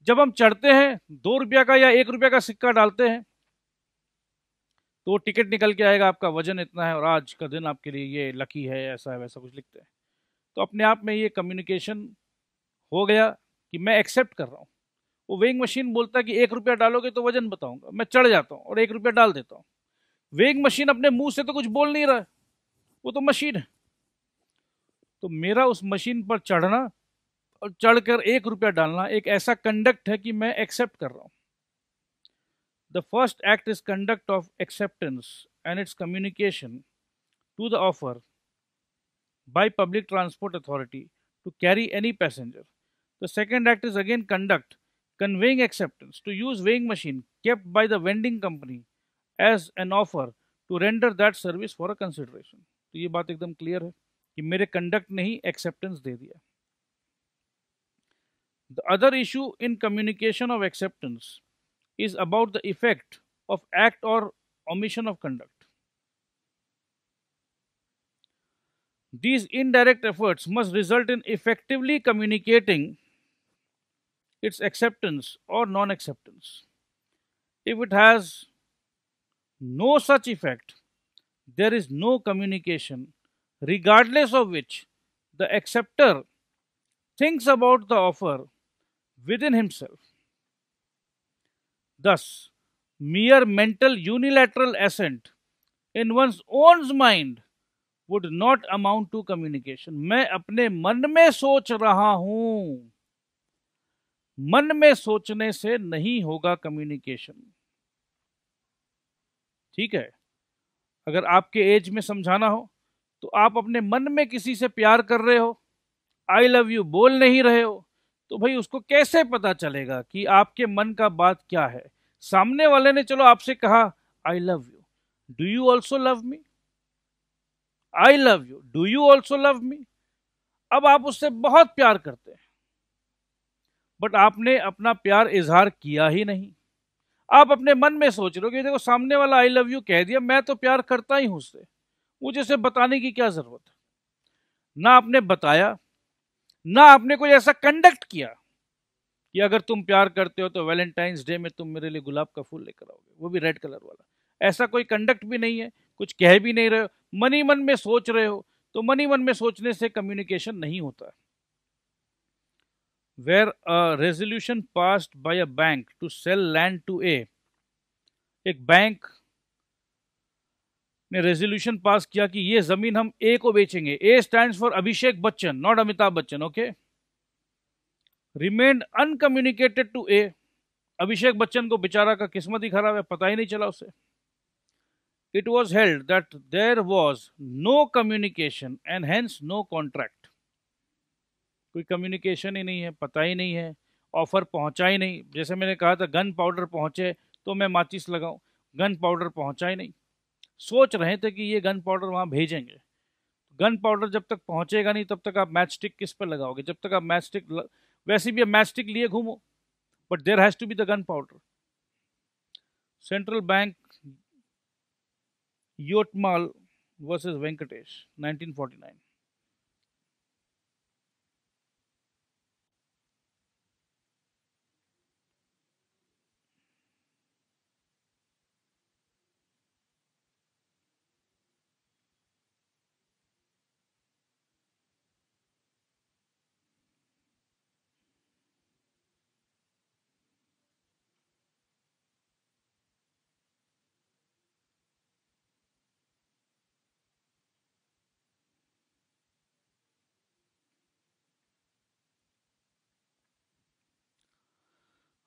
Speaker 1: जब हम चढ़ते हैं 2 रुपया का या 1 रुपया का सिक्का डालते हैं तो टिकट निकल के आएगा, आपका वजन इतना है और आज का दिन आपके लिए ये लकी है, ऐसा है वैसा कुछ लिखते हैं। तो अपने आप में ये कम्युनिकेशन हो गया कि मैं एक्सेप्ट कर रहा हूँ। वो वेइंग मशीन बोलता है कि 1 रुपया डालोगे तो वजन बताऊंगा, मैं चढ़ जाता हूँ और 1 रुपया डाल देता हूँ। वेइंग मशीन अपने मुंह से तो कुछ बोल नहीं रहा है, वो तो मशीन है। तो मेरा उस मशीन पर चढ़ना और चढ़कर 1 रुपया डालना एक ऐसा कंडक्ट है कि मैं एक्सेप्ट कर रहा हूं। The first act is conduct of acceptance and its communication to the offer by public transport authority to carry any passenger. The second act is again conduct conveying acceptance to use weighing machine kept by the vending company as an offer to render that service for a consideration। तो ये बात एकदम clear है कि मेरे conduct ने ही acceptance दे दिया। The other issue in communication of acceptance is about the effect of act or omission of conduct। These indirect efforts must result in effectively communicating its acceptance or non-acceptance। If it has no such effect, there is no communication, regardless of which the acceptor thinks about the offer within himself। Thus, mere mental unilateral assent in one's own mind would not amount to communication. मैं अपने मन में सोच रहा हूं, मन में सोचने से नहीं होगा कम्युनिकेशन। ठीक है, अगर आपके एज में समझाना हो तो आप अपने मन में किसी से प्यार कर रहे हो, आई लव यू बोल नहीं रहे हो, तो भाई उसको कैसे पता चलेगा कि आपके मन का बात क्या है? सामने वाले ने चलो आपसे कहा I love you, do you also love me? I love you, do you also love me? अब आप उससे बहुत प्यार करते हैं, बट आपने अपना प्यार इजहार किया ही नहीं। आप अपने मन में सोच रहे हो कि देखो सामने वाला आई लव यू कह दिया, मैं तो प्यार करता ही हूं उससे, मुझे उसे बताने की क्या जरूरत है? ना आपने बताया, ना आपने कोई ऐसा कंडक्ट किया कि अगर तुम प्यार करते हो तो वैलेंटाइंस डे में तुम मेरे लिए गुलाब का फूल लेकर आओगे, वो भी रेड कलर वाला। ऐसा कोई कंडक्ट भी नहीं है, कुछ कह भी नहीं रहे हो, मन ही मन में सोच रहे हो। तो मन ही मन में सोचने से कम्युनिकेशन नहीं होता। Where a resolution passed by a bank to sell land to A, एक बैंक ने रेजोल्यूशन पास किया कि ये जमीन हम ए को बेचेंगे। A stands for Abhishek Bachchan, not Amitabh Bachchan, okay. Remained uncommunicated to A, Abhishek Bachchan को बेचारा का किस्मत ही खराब है, पता ही नहीं चला उसे। It was held that there was no communication and hence no contract. कोई कम्युनिकेशन ही नहीं है, पता ही नहीं है, ऑफर पहुंचा ही नहीं। जैसे मैंने कहा था गन पाउडर पहुंचे तो मैं माचिस लगाऊं, गन पाउडर पहुंचा ही नहीं। सोच रहे थे कि ये गन पाउडर वहां भेजेंगे, गन पाउडर जब तक पहुंचेगा नहीं तब तक आप मैच स्टिक किस पर लगाओगे? जब तक आप मैच स्टिक वैसे भी आप मैच स्टिक लिए घूमो, but there has to be the gunpowder. Central bank Yeotmal versus Venkatesh 1949।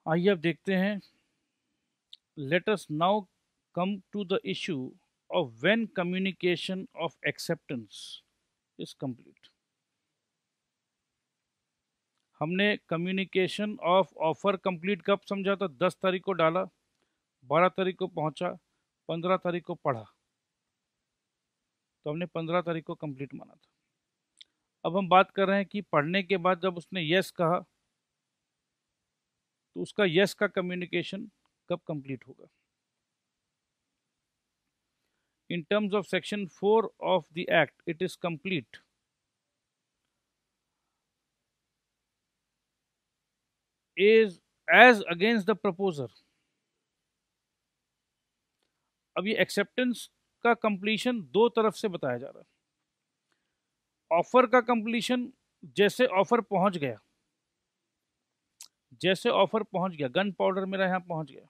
Speaker 1: आइए अब देखते हैं। Let us now come to the issue of when communication of acceptance is complete. हमने कम्युनिकेशन ऑफ ऑफर कंप्लीट कब समझा था? 10 तारीख को डाला, 12 तारीख को पहुंचा, 15 तारीख को पढ़ा, तो हमने 15 तारीख को कंप्लीट माना था। अब हम बात कर रहे हैं कि पढ़ने के बाद जब उसने यस कहा तो उसका यस का कम्युनिकेशन कब कंप्लीट होगा? In terms of section 4 of the act it is complete is as against the proposer. अब ये एक्सेप्टेंस का कंप्लीशन दो तरफ से बताया जा रहा है। ऑफर का कंप्लीशन, जैसे ऑफर पहुंच गया, जैसे ऑफर पहुंच गया, गन पाउडर मेरा यहां पहुंच गया,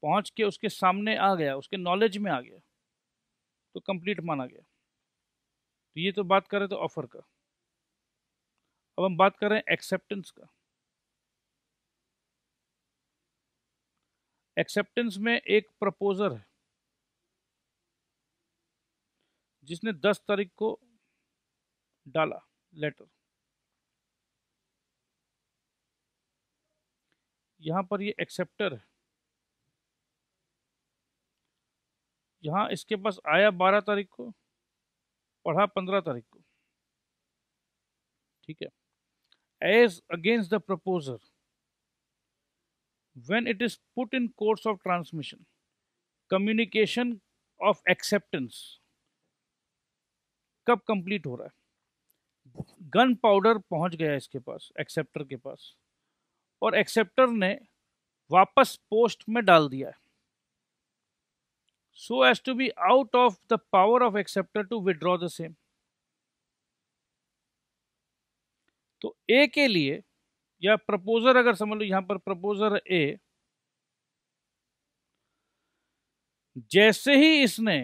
Speaker 1: पहुंच के उसके सामने आ गया, उसके नॉलेज में आ गया, तो कंप्लीट माना गया। तो ये तो बात कर रहे थे ऑफर का। अब हम बात कर रहे हैं एक्सेप्टेंस का। एक्सेप्टेंस में एक प्रपोजर है जिसने 10 तारीख को डाला लेटर। यहां पर ये एक्सेप्टर है, यहां इसके पास आया 12 तारीख को, पढ़ा 15 तारीख को। ठीक है। As against the proposer when it is put in course of transmission, communication of acceptance कब कंप्लीट हो रहा है? गन पाउडर पहुंच गया इसके पास, एक्सेप्टर के पास, और एक्सेप्टर ने वापस पोस्ट में डाल दिया है, so as to be out of the power of acceptor to withdraw the same। तो ए के लिए, या प्रपोजर अगर समझ लो, यहां पर प्रपोजर ए, जैसे ही इसने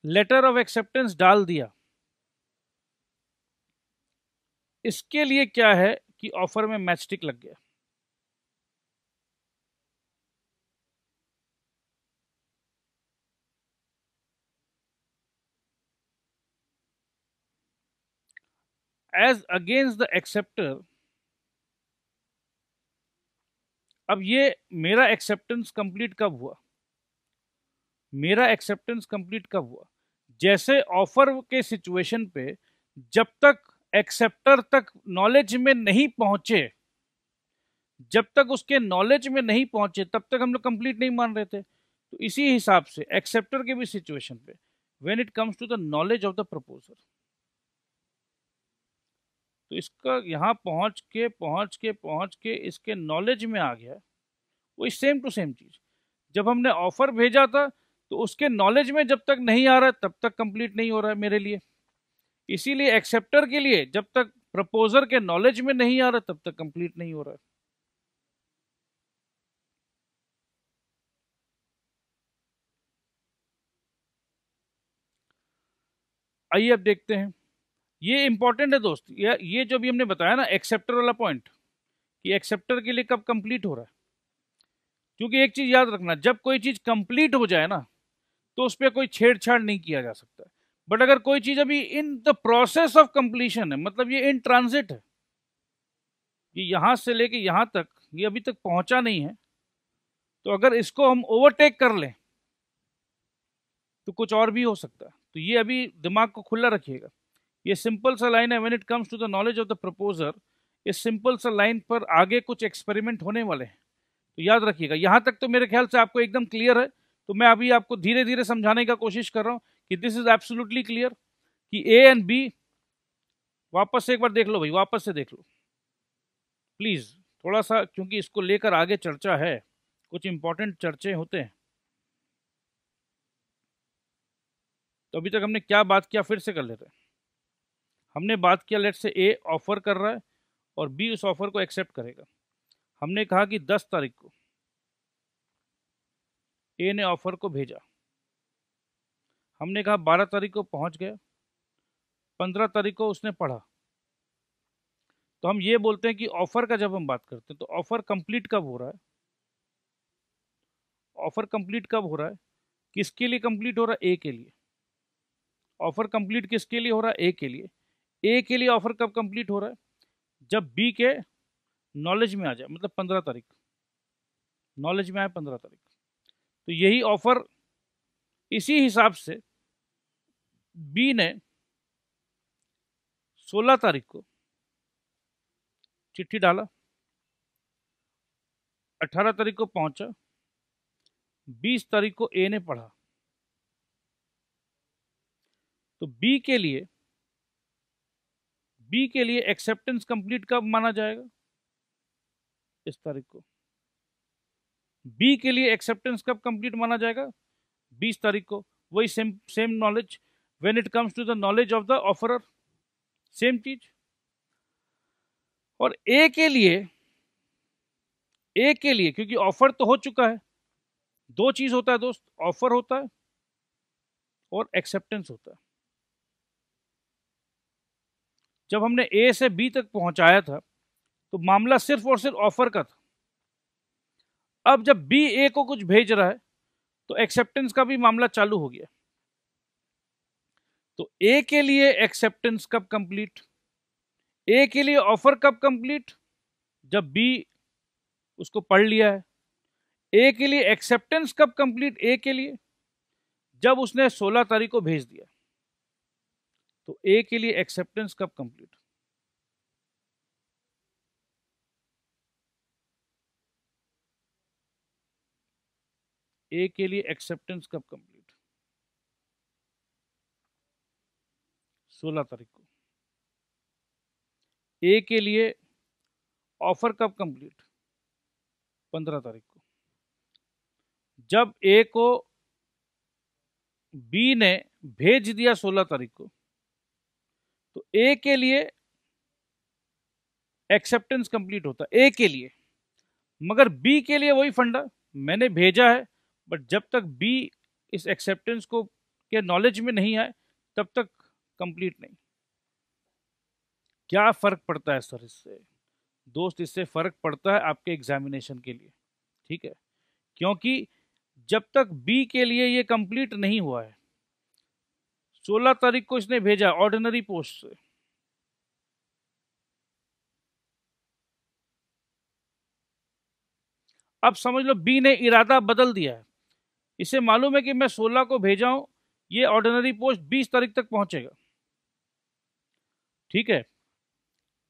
Speaker 1: लेटर ऑफ एक्सेप्टेंस डाल दिया, इसके लिए क्या है कि ऑफर में मैच टिक लग गया। एज अगेंस्ट द एक्सेप्टर, अब ये मेरा एक्सेप्टेंस कंप्लीट कब हुआ? मेरा एक्सेप्टेंस कंप्लीट कब हुआ? जैसे ऑफर के सिचुएशन पे जब तक एक्सेप्टर तक नॉलेज में नहीं पहुंचे, जब तक उसके नॉलेज में नहीं पहुंचे तब तक हम लोग कंप्लीट नहीं मान रहे थे। तो इसी हिसाब से एक्सेप्टर के भी सिचुएशन पे when it comes to the knowledge of the proposer, तो इसका यहाँ पहुंच के इसके नॉलेज में आ गया, वही सेम टू सेम चीज। जब हमने ऑफर भेजा था तो उसके नॉलेज में जब तक नहीं आ रहा तब तक कंप्लीट नहीं हो रहा है मेरे लिए। इसीलिए एक्सेप्टर के लिए जब तक प्रपोजर के नॉलेज में नहीं आ रहा तब तक कंप्लीट नहीं हो रहा है। आइए अब देखते हैं, ये इंपॉर्टेंट है दोस्त, ये जो भी हमने बताया ना एक्सेप्टर वाला पॉइंट, कि एक्सेप्टर के लिए कब कंप्लीट हो रहा है। क्योंकि एक चीज याद रखना, जब कोई चीज कंप्लीट हो जाए ना तो उस पर कोई छेड़छाड़ नहीं किया जा सकता। बट अगर कोई चीज अभी in the process of completion है, मतलब ये इन ट्रांजिट है, ये यहां से लेके यहां तक ये अभी तक पहुंचा नहीं है, तो अगर इसको हम ओवरटेक कर लें तो कुछ और भी हो सकता है। तो ये अभी दिमाग को खुला रखिएगा। ये सिंपल सा लाइन है, when it comes to the knowledge of the proposer, इस सिंपल सा लाइन पर आगे कुछ एक्सपेरिमेंट होने वाले हैं, तो याद रखिएगा। यहां तक तो मेरे ख्याल से आपको एकदम क्लियर है, तो मैं अभी आपको धीरे धीरे समझाने का कोशिश कर रहा हूं कि दिस इज एब्सोल्युटली क्लियर कि ए एंड बी। वापस से एक बार देख लो भाई, वापस से देख लो प्लीज, थोड़ा सा, क्योंकि इसको लेकर आगे चर्चा है, कुछ इंपॉर्टेंट चर्चे होते हैं। तो अभी तक हमने क्या बात किया, फिर से कर लेते हैं। हमने बात किया, लेट से ए ऑफर कर रहा है और बी उस ऑफर को एक्सेप्ट करेगा। हमने कहा कि 10 तारीख को ए ने ऑफर को भेजा, हमने कहा 12 तारीख को पहुंच गया, 15 तारीख को उसने पढ़ा। तो हम ये बोलते हैं कि ऑफर का जब हम बात करते हैं तो ऑफर कंप्लीट कब हो रहा है? ऑफर कंप्लीट कब हो रहा है? किसके लिए कंप्लीट हो रहा है? ए के लिए। ऑफर कंप्लीट किसके लिए हो रहा है? ए के लिए। ए के लिए ऑफर कब कंप्लीट हो रहा है? जब बी के नॉलेज में आ जाए, मतलब 15 तारीख, नॉलेज में आए 15 तारीख। तो यही ऑफर, इसी हिसाब से बी ने 16 तारीख को चिट्ठी डाला, 18 तारीख को पहुंचा, 20 तारीख को ए ने पढ़ा। तो बी के लिए एक्सेप्टेंस कंप्लीट कब माना जाएगा? इस तारीख को। बी के लिए एक्सेप्टेंस कब कंप्लीट माना जाएगा? 20 तारीख को। वही same same knowledge, when it comes to the knowledge of the offeror, same चीज। और ए के लिए क्योंकि ऑफर तो हो चुका है, दो चीज होता है दोस्त, ऑफर होता है और एक्सेप्टेंस होता है। जब हमने ए से बी तक पहुंचाया था तो मामला सिर्फ और सिर्फ ऑफर का था। अब जब बी ए को कुछ भेज रहा है तो एक्सेप्टेंस का भी मामला चालू हो गया। तो ए के लिए एक्सेप्टेंस कब कंप्लीट? ए के लिए ऑफर कब कंप्लीट? जब बी उसको पढ़ लिया है। ए के लिए एक्सेप्टेंस कब कंप्लीट? ए के लिए जब उसने 16 तारीख को भेज दिया। तो ए के लिए एक्सेप्टेंस कब कंप्लीट? ए के लिए एक्सेप्टेंस कब कंप्लीट? 16 तारीख को। ए के लिए ऑफर कब कंप्लीट? 15 तारीख को। जब ए को बी ने भेज दिया 16 तारीख को, तो ए के लिए एक्सेप्टेंस कंप्लीट होता है, ए के लिए। मगर बी के लिए वही फंडा, मैंने भेजा है, बट जब तक बी इस एक्सेप्टेंस को आपके नॉलेज में नहीं आए तब तक कंप्लीट नहीं। क्या फर्क पड़ता है सर इससे? दोस्त, इससे फर्क पड़ता है आपके एग्जामिनेशन के लिए, ठीक है? क्योंकि जब तक बी के लिए ये कंप्लीट नहीं हुआ है, 16 तारीख को इसने भेजा ऑर्डिनरी पोस्ट से, अब समझ लो बी ने इरादा बदल दिया है। इसे मालूम है कि मैं 16 को भेजा हूं, ये ऑर्डिनरी पोस्ट 20 तारीख तक पहुंचेगा, ठीक है?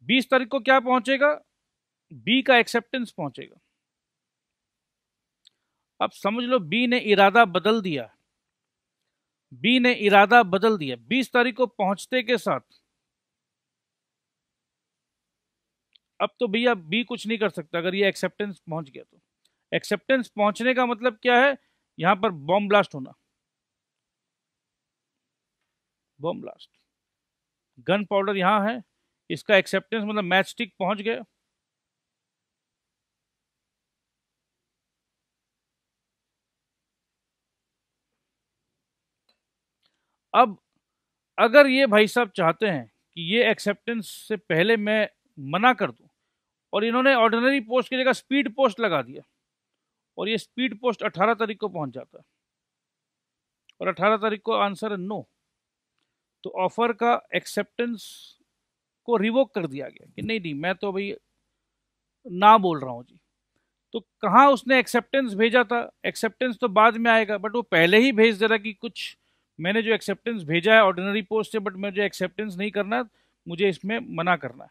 Speaker 1: 20 तारीख को क्या पहुंचेगा? बी का एक्सेप्टेंस पहुंचेगा। अब समझ लो बी ने इरादा बदल दिया, बी ने इरादा बदल दिया 20 तारीख को पहुंचते के साथ। अब तो भैया बी कुछ नहीं कर सकता अगर ये एक्सेप्टेंस पहुंच गया तो। एक्सेप्टेंस पहुंचने का मतलब क्या है? यहां पर बॉम्ब ब्लास्ट होना, बॉम्ब ब्लास्ट। गन पाउडर यहां है, इसका एक्सेप्टेंस मतलब मैच स्टिक पहुंच गया। अब अगर ये भाई साहब चाहते हैं कि ये एक्सेप्टेंस से पहले मैं मना कर दूं, और इन्होंने ऑर्डिनरी पोस्ट की जगह स्पीड पोस्ट लगा दिया, और ये स्पीड पोस्ट 18 तारीख को पहुंच जाता है, और 18 तारीख को आंसर है नो, तो ऑफर का एक्सेप्टेंस को रिवोक कर दिया गया कि नहीं नहीं मैं तो भाई ना बोल रहा हूं जी। तो कहाँ उसने एक्सेप्टेंस भेजा था? एक्सेप्टेंस तो बाद में आएगा, बट वो पहले ही भेज दे रहा कि कुछ मैंने जो एक्सेप्टेंस भेजा है ऑर्डिनरी पोस्ट से, बट मुझे एक्सेप्टेंस नहीं करना, मुझे इसमें मना करना है।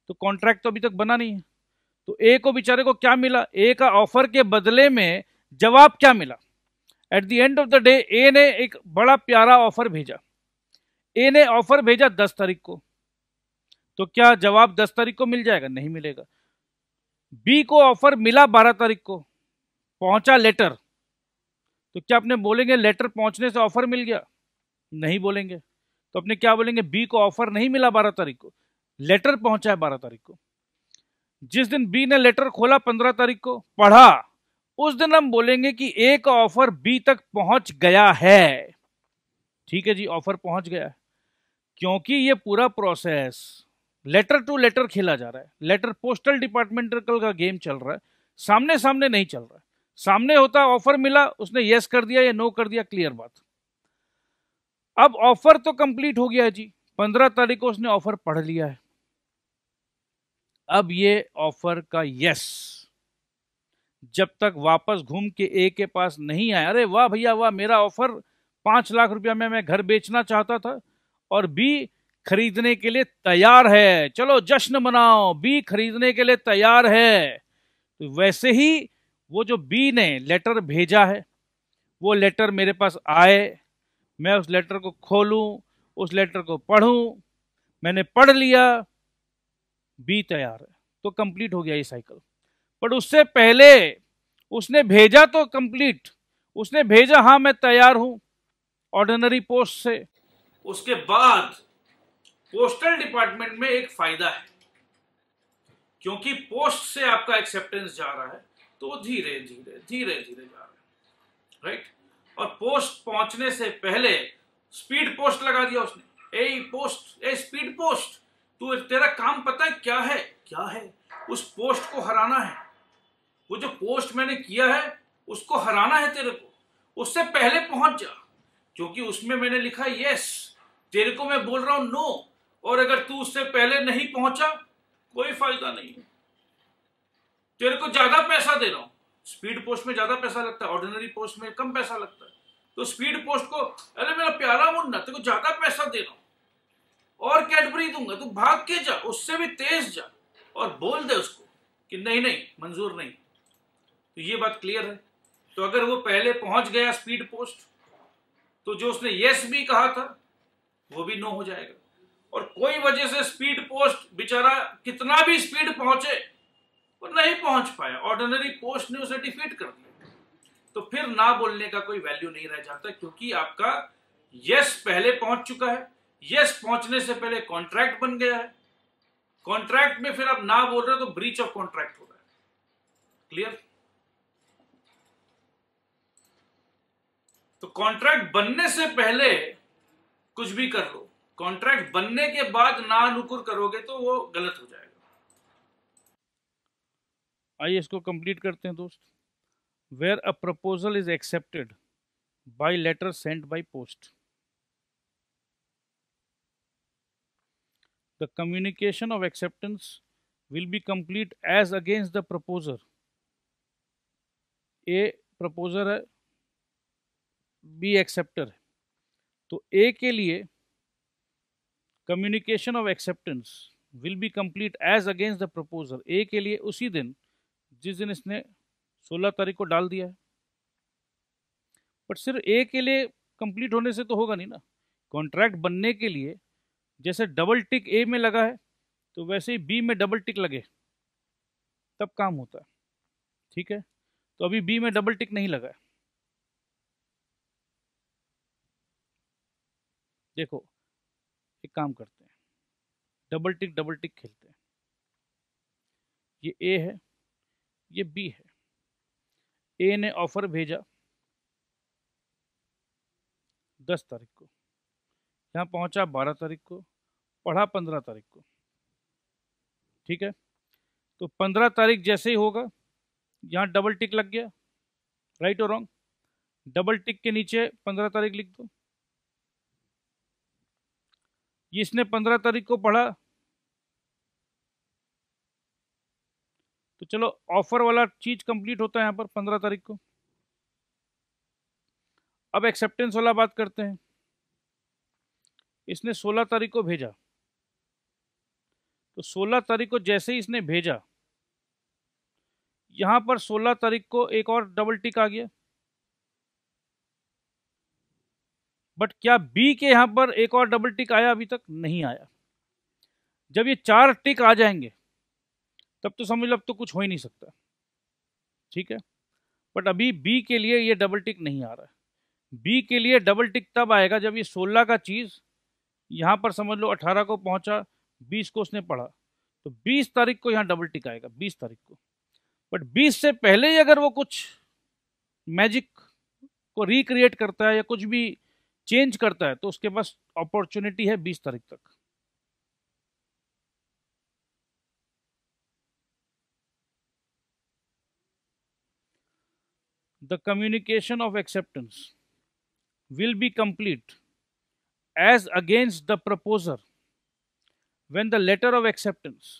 Speaker 1: तो कॉन्ट्रैक्ट तो अभी तक बना नहीं है। तो ए को बेचारे को क्या मिला? ए का ऑफर के बदले में जवाब क्या मिला? At the end of the day A ने एक बड़ा प्यारा ऑफर भेजा। ए ने ऑफर भेजा 10 तारीख को, तो क्या जवाब 10 तारीख को मिल जाएगा? नहीं मिलेगा। बी को ऑफर मिला 12 तारीख को, पहुंचा लेटर, तो क्या अपने बोलेंगे लेटर पहुंचने से ऑफर मिल गया? नहीं बोलेंगे। तो अपने क्या बोलेंगे? बी को ऑफर नहीं मिला 12 तारीख को, लेटर पहुंचा है 12 तारीख को। जिस दिन बी ने लेटर खोला 15 तारीख को, पढ़ा, उस दिन हम बोलेंगे कि ए का ऑफर बी तक पहुंच गया है। ठीक है जी, ऑफर पहुंच गया है। क्योंकि ये पूरा प्रोसेस लेटर टू लेटर खेला जा रहा है, लेटर पोस्टल डिपार्टमेंटल का गेम चल रहा है, सामने सामने नहीं चल रहा है। सामने होता ऑफर मिला, उसने यस कर दिया या नो कर दिया, क्लियर बात। अब ऑफर तो कंप्लीट हो गया है जी, 15 तारीख को उसने ऑफर पढ़ लिया है। अब ये ऑफर का यस जब तक वापस घूम के ए के पास नहीं आया, अरे वाह भैया वाह, मेरा ऑफर 5 लाख रुपया में मैं घर बेचना चाहता था और बी खरीदने के लिए तैयार है, चलो जश्न मनाओ, बी खरीदने के लिए तैयार है। तो वैसे ही वो जो बी ने लेटर भेजा है, वो लेटर मेरे पास आए, मैं उस लेटर को खोलूं, उस लेटर को पढ़ूं, मैंने पढ़ लिया, बी तैयार है, तो कंप्लीट हो गया ये साइकिल। पर उससे पहले उसने भेजा तो कंप्लीट, उसने भेजा हाँ मैं तैयार हूं ऑर्डिनरी पोस्ट से। उसके बाद पोस्टल डिपार्टमेंट में एक फायदा है, क्योंकि पोस्ट से आपका एक्सेप्टेंस जा रहा है तो धीरे धीरे धीरे धीरे जा रहा है, राइट? और पोस्ट पहुंचने से पहले स्पीड पोस्ट लगा दिया उसने। ए पोस्ट, ए स्पीड पोस्ट, तू तेरा काम पता है क्या है? क्या है? उस पोस्ट को हराना है। वो जो पोस्ट मैंने किया है उसको हराना है तेरे को, उससे पहले पहुंच जा, क्योंकि उसमें मैंने लिखा यस, तेरे को मैं बोल रहा हूं नो, और अगर तू उससे पहले नहीं पहुंचा कोई फायदा नहीं है, तेरे को ज्यादा पैसा दे रहा हूं। स्पीड पोस्ट में ज्यादा पैसा लगता है, ऑर्डिनरी पोस्ट में कम पैसा लगता है। तो स्पीड पोस्ट को, अरे मेरा प्यारा मुन्ना, तेरे को ज्यादा पैसा दे रहा हूं और कैडबरी दूंगा, तू भाग के जा, उससे भी तेज जा और बोल दे उसको कि नहीं नहीं मंजूर नहीं। तो ये बात क्लियर है। तो अगर वो पहले पहुंच गया स्पीड पोस्ट, तो जो उसने यस भी कहा था वो भी नो हो जाएगा। और कोई वजह से स्पीड पोस्ट बेचारा कितना भी स्पीड पहुंचे वो नहीं पहुंच पाया, ऑर्डिनरी पोस्ट ने उसे डिफीट कर दिया, तो फिर ना बोलने का कोई वैल्यू नहीं रह जाता, क्योंकि आपका यस पहले पहुंच चुका है। यस पहुंचने से पहले कॉन्ट्रैक्ट बन गया है, कॉन्ट्रैक्ट में फिर आप ना बोल रहे हो तो ब्रीच ऑफ कॉन्ट्रैक्ट हो रहा है। क्लियर? तो कॉन्ट्रैक्ट बनने से पहले कुछ भी कर लो, कॉन्ट्रैक्ट बनने के बाद ना नुकुर करोगे तो वो गलत हो जाएगा। आइए इसको कंप्लीट करते हैं दोस्त। Where a proposal is accepted by letter sent by post, the communication of acceptance will be complete as against the proposer। A proposer है, बी एक्सेप्टर है, तो ए के लिए communication of acceptance will be complete as against the proposer. A के लिए उसी दिन जिस दिन इसने 16 तारीख को डाल दिया है। बट सिर्फ ए के लिए कंप्लीट होने से तो होगा नहीं ना। कॉन्ट्रैक्ट बनने के लिए जैसे डबल टिक ए में लगा है तो वैसे ही बी में डबल टिक लगे तब काम होता है। ठीक है, तो अभी बी में डबल टिक नहीं लगा है। देखो एक काम करते हैं, डबल टिक खेलते हैं। ये ए है, ये बी है। ए ने ऑफर भेजा 10 तारीख को, यहाँ पहुंचा 12 तारीख को, पढ़ा 15 तारीख को। ठीक है, तो 15 तारीख जैसे ही होगा यहाँ डबल टिक लग गया, राइट और रॉन्ग। डबल टिक के नीचे 15 तारीख लिख दो। इसने 15 तारीख को पढ़ा तो चलो ऑफर वाला चीज कंप्लीट होता है यहाँ पर 15 तारीख को। अब एक्सेप्टेंस वाला बात करते हैं। इसने 16 तारीख को भेजा, तो 16 तारीख को जैसे ही इसने भेजा यहां पर 16 तारीख को एक और डबल टिक आ गया। बट क्या बी के यहां पर एक और डबल टिक आया? अभी तक नहीं आया। जब ये 4 टिक आ जाएंगे तब तो समझ लो अब तो कुछ हो ही नहीं सकता। ठीक है, बट अभी बी के लिए ये डबल टिक नहीं आ रहा है। बी के लिए डबल टिक तब आएगा जब ये 16 का चीज यहां पर समझ लो 18 को पहुंचा, 20 को उसने पढ़ा, तो 20 तारीख को यहां डबल टिक आएगा 20 तारीख को। बट 20 से पहले ही अगर वो कुछ मैजिक को रिक्रिएट करता है या कुछ भी चेंज करता है तो उसके पास अपॉर्चुनिटी है 20 तारीख तक। The communication of acceptance will be complete as against the proposer when the letter of acceptance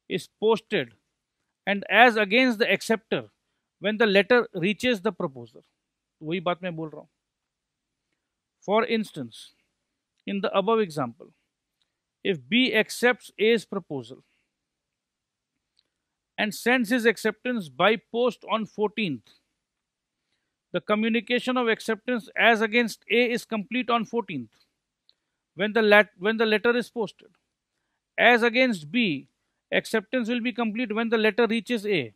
Speaker 1: is posted and as against the acceptor when the letter reaches the proposer। वही बात मैं बोल रहा हूं। For instance, in the above example, if B accepts A's proposal and sends his acceptance by post on 14th, the communication of acceptance as against A is complete on 14th when the letter is posted. As against B, acceptance will be complete when the letter reaches A.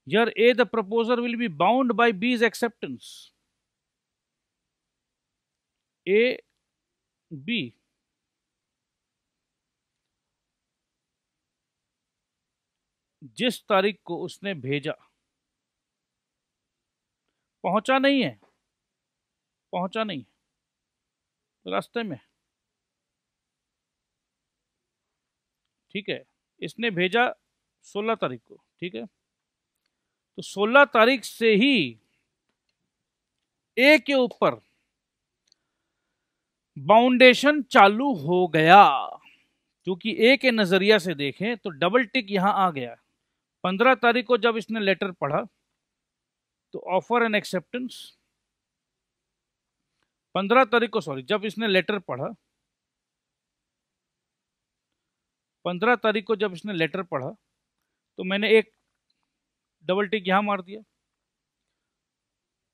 Speaker 1: Here A, the proposer, will be bound by B's acceptance। A, B, जिस तारीख को उसने भेजा, पहुंचा नहीं है, पहुंचा नहीं है, रास्ते में। ठीक है, इसने भेजा 16 तारीख को। ठीक है, तो 16 तारीख से ही ए के ऊपर बाउंडेशन चालू हो गया, क्योंकि ए के नजरिया से देखें तो डबल टिक यहां आ गया। 15 तारीख को जब इसने लेटर पढ़ा तो ऑफर एंड एक्सेप्टेंस, 15 तारीख को जब इसने लेटर पढ़ा, 15 तारीख को जब इसने लेटर पढ़ा तो मैंने एक डबल टिक यहां मार दिया।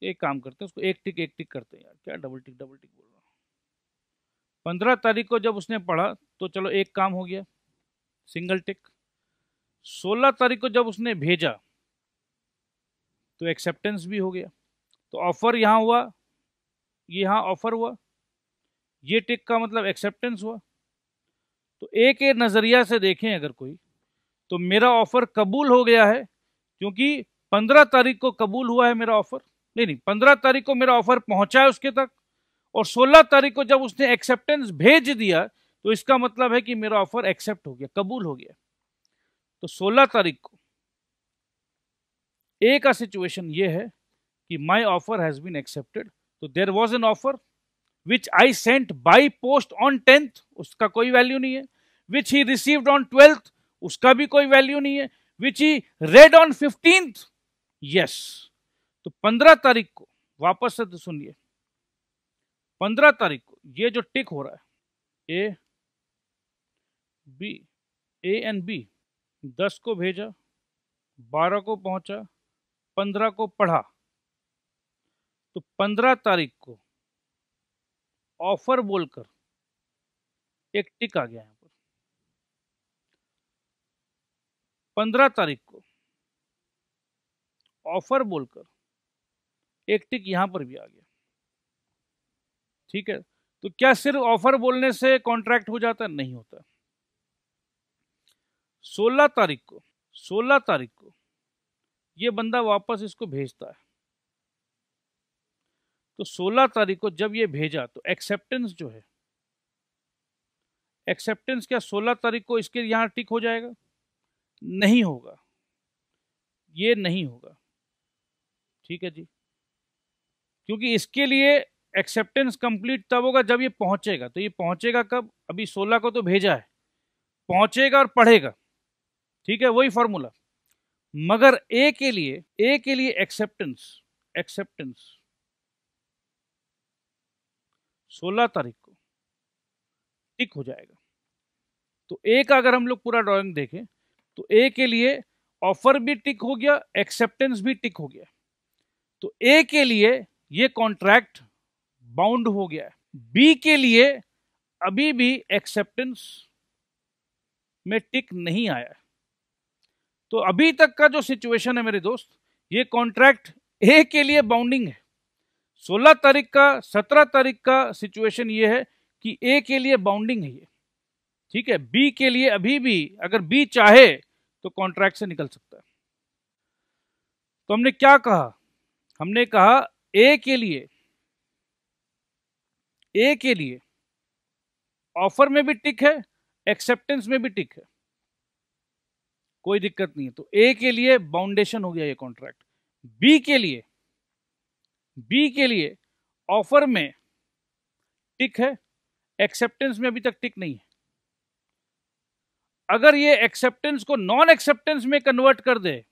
Speaker 1: एक काम करते हैं, उसको एक टिक करते हैं यार, क्या डबल टिक बोल रहा हूं। 15 तारीख को जब उसने पढ़ा तो चलो एक काम हो गया, सिंगल टिक। 16 तारीख को जब उसने भेजा तो एक्सेप्टेंस भी हो गया, तो ऑफर यहां हुआ, यहां ऑफर हुआ, ये टिक का मतलब एक्सेप्टेंस हुआ। तो ए के नजरिया से देखें अगर कोई, तो मेरा ऑफर कबूल हो गया है, क्योंकि 15 तारीख को कबूल हुआ है मेरा ऑफर। नहीं नहीं, 15 तारीख को मेरा ऑफर पहुंचा है उसके तक, और 16 तारीख को जब उसने एक्सेप्टेंस भेज दिया तो इसका मतलब है कि मेरा ऑफर एक्सेप्ट हो गया, कबूल हो गया। तो 16 तारीख को ए का सिचुएशन ये है कि my offer has been accepted. तो there was an offer which I sent by post on 10th, उसका कोई वैल्यू नहीं है। विच ही रिसीव्ड ऑन 12th, उसका भी कोई वैल्यू नहीं है। विच ही रेड ऑन 15th, यस। तो 15 तारीख को, वापस से सुनिए, 15 तारीख को ये जो टिक हो रहा है, A B, A and B, 10 को भेजा, 12 को पहुंचा, 15 को पढ़ा, तो 15 तारीख को ऑफर बोलकर एक टिक आ गया यहां पर। 15 तारीख को ऑफर बोलकर एक टिक यहां पर भी आ गया, ठीक है। तो क्या सिर्फ ऑफर बोलने से कॉन्ट्रैक्ट हो जाता? नहीं होता। 16 तारीख को, 16 तारीख को ये बंदा वापस इसको भेजता है। तो 16 तारीख को जब ये भेजा तो एक्सेप्टेंस जो है, एक्सेप्टेंस क्या 16 तारीख को इसके यहां टिक हो जाएगा? नहीं होगा, ये नहीं होगा, ठीक है जी। क्योंकि इसके लिए एक्सेप्टेंस कंप्लीट तब होगा जब ये पहुंचेगा। तो ये पहुंचेगा कब? अभी 16 को तो भेजा है, पहुंचेगा और पढ़ेगा, ठीक है, वही फॉर्मूला। मगर ए के लिए एक्सेप्टेंस, एक्सेप्टेंस 16 तारीख को टिक हो जाएगा। तो ए का अगर हम लोग पूरा ड्राइंग देखें तो ए के लिए ऑफर भी टिक हो गया, एक्सेप्टेंस भी टिक हो गया। तो ए के लिए ये कॉन्ट्रैक्ट बाउंड हो गया है। बी के लिए अभी भी एक्सेप्टेंस में टिक नहीं आया है। तो अभी तक का जो सिचुएशन है मेरे दोस्त, ये कॉन्ट्रैक्ट ए के लिए बाउंडिंग है। 16 तारीख का, 17 तारीख का सिचुएशन ये है कि ए के लिए बाउंडिंग है ये, ठीक है। बी के लिए अभी भी अगर बी चाहे तो कॉन्ट्रैक्ट से निकल सकता है। तो हमने क्या कहा? हमने कहा ए के लिए ऑफर में भी टिक है, एक्सेप्टेंस में भी टिक है, कोई दिक्कत नहीं है। तो ए के लिए बाउंडेशन हो गया ये कॉन्ट्रैक्ट। बी के लिए ऑफर में टिक है, एक्सेप्टेंस में अभी तक टिक नहीं है। अगर ये एक्सेप्टेंस को नॉन एक्सेप्टेंस में कन्वर्ट कर दे,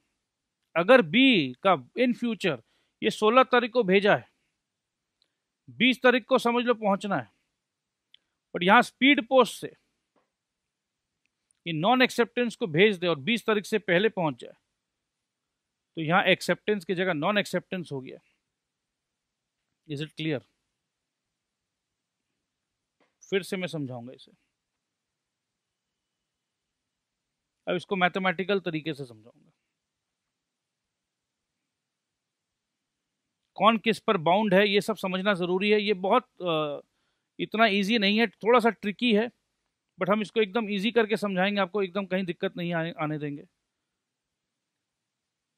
Speaker 1: अगर बी का इन फ्यूचर ये 16 तारीख को भेजा है, 20 तारीख को समझ लो पहुंचना है, बट यहां स्पीड पोस्ट से ये नॉन एक्सेप्टेंस को भेज दे और 20 तारीख से पहले पहुंच जाए, तो यहां एक्सेप्टेंस की जगह नॉन एक्सेप्टेंस हो गया। Is it clear? फिर से मैं समझाऊंगा इसे। अब इसको मैथमेटिकल तरीके से समझाऊंगा। कौन किस पर बाउंड है ये सब समझना जरूरी है। ये बहुत इतना इजी नहीं है, थोड़ा सा ट्रिकी है, बट हम इसको एकदम इजी करके समझाएंगे आपको, एकदम कहीं दिक्कत नहीं आने देंगे।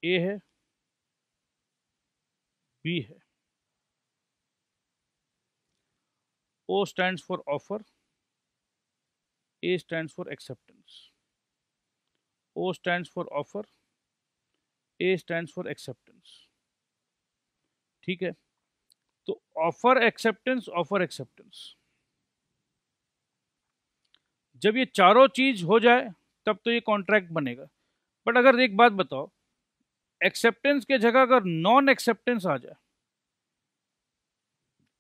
Speaker 1: ए है, बी है, O stands for offer, A stands for acceptance, O stands for offer, A stands for acceptance, ठीक है। तो ऑफर एक्सेप्टेंस, ऑफर एक्सेप्टेंस, जब ये चारों चीज हो जाए तब तो ये कॉन्ट्रैक्ट बनेगा। बट अगर एक बात बताओ, एक्सेप्टेंस के जगह अगर नॉन एक्सेप्टेंस आ जाए,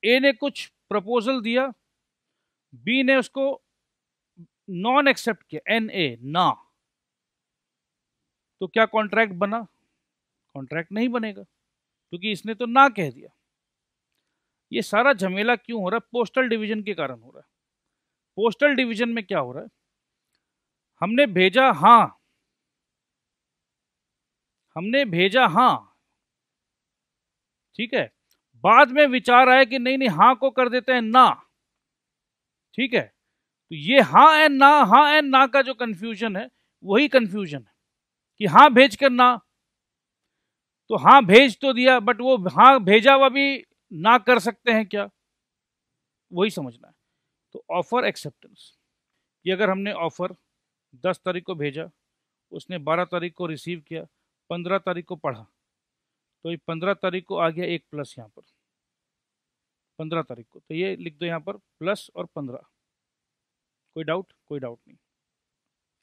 Speaker 1: ए ने कुछ प्रपोजल दिया, बी ने उसको नॉन एक्सेप्ट किया, NA ना, तो क्या कॉन्ट्रैक्ट बना? कॉन्ट्रैक्ट नहीं बनेगा, क्योंकि इसने तो ना कह दिया। ये सारा झमेला क्यों हो रहा है? पोस्टल डिवीजन के कारण हो रहा है। पोस्टल डिवीजन में क्या हो रहा है? हमने भेजा हां, ठीक है, बाद में विचार आया कि नहीं हां को कर देते हैं ना, ठीक है। तो ये हां एंड ना का जो कंफ्यूजन है, वही कंफ्यूजन है कि हां भेजकर ना। तो हाँ भेज तो दिया, बट वो हाँ भेजा हुआ भी ना कर सकते हैं क्या, वही समझना है। तो ऑफर एक्सेप्टेंस, ये अगर हमने ऑफर 10 तारीख को भेजा, उसने 12 तारीख को रिसीव किया, 15 तारीख को पढ़ा, तो ये 15 तारीख को आ गया एक प्लस यहाँ पर 15 तारीख को, तो ये लिख दो यहाँ पर प्लस और 15। कोई डाउट? कोई डाउट नहीं।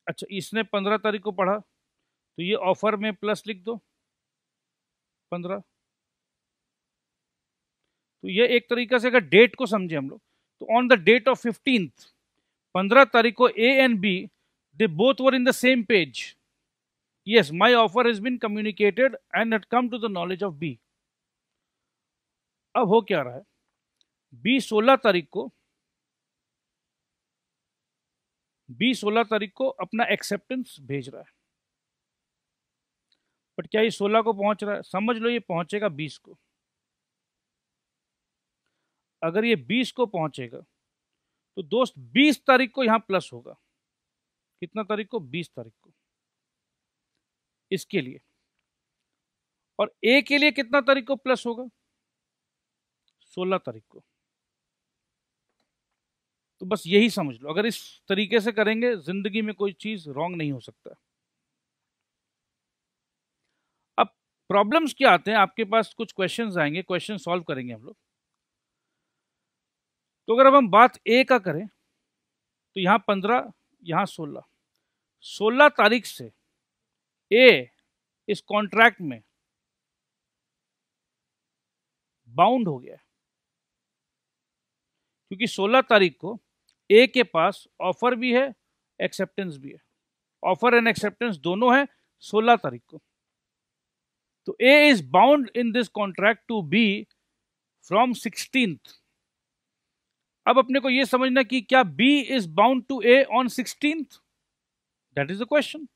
Speaker 1: अच्छा, इसने 15 तारीख को पढ़ा, तो ये ऑफर में प्लस लिख दो 15। तो ये एक तरीका से अगर डेट को समझे हम लोग, तो on the date of 15th, 15 तारीख को A and B, they both were in the same page. Yes, my offer has been communicated and had come to the knowledge of B. अब हो क्या रहा है, B 16 तारीख को, B 16 तारीख को अपना एक्सेप्टेंस भेज रहा है, बट क्या ये 16 को पहुंच रहा है? समझ लो ये पहुंचेगा 20 को। अगर ये 20 को पहुंचेगा तो दोस्त 20 तारीख को यहां प्लस होगा। कितना तारीख को? 20 तारीख को, इसके लिए। और ए के लिए कितना तारीख को प्लस होगा? 16 तारीख को। तो बस यही समझ लो, अगर इस तरीके से करेंगे जिंदगी में कोई चीज रॉन्ग नहीं हो सकता। अब प्रॉब्लम्स क्या आते हैं, आपके पास कुछ क्वेश्चंस आएंगे, क्वेश्चन सॉल्व करेंगे हम लोग। तो अगर अब हम बात ए का करें, तो यहां 15, यहां 16, 16 तारीख से ए इस कॉन्ट्रैक्ट में बाउंड हो गया, क्योंकि 16 तारीख को ए के पास ऑफर भी है, एक्सेप्टेंस भी है। ऑफर एंड एक्सेप्टेंस दोनों है 16 तारीख को। तो A is bound in this contract to be from 16th। अब अपने को यह समझना कि क्या B is bound to A on 16th, that is the question.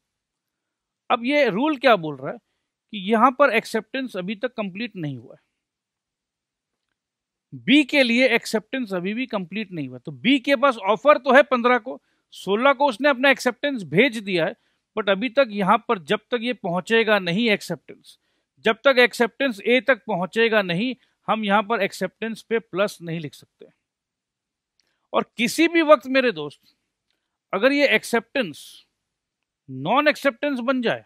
Speaker 1: अब ये रूल क्या बोल रहा है कि यहां पर एक्सेप्टेंस अभी तक कंप्लीट नहीं हुआ है, बी के लिए एक्सेप्टेंस अभी भी कंप्लीट नहीं हुआ। तो बी के पास ऑफर तो है 15 को, 16 को उसने अपना एक्सेप्टेंस भेज दिया है, बट अभी तक यहां पर जब तक ये पहुंचेगा नहीं एक्सेप्टेंस, जब तक एक्सेप्टेंस ए तक पहुंचेगा नहीं, हम यहां पर एक्सेप्टेंस पे प्लस नहीं लिख सकते। और किसी भी वक्त मेरे दोस्त, अगर ये एक्सेप्टेंस नॉन एक्सेप्टेंस बन जाए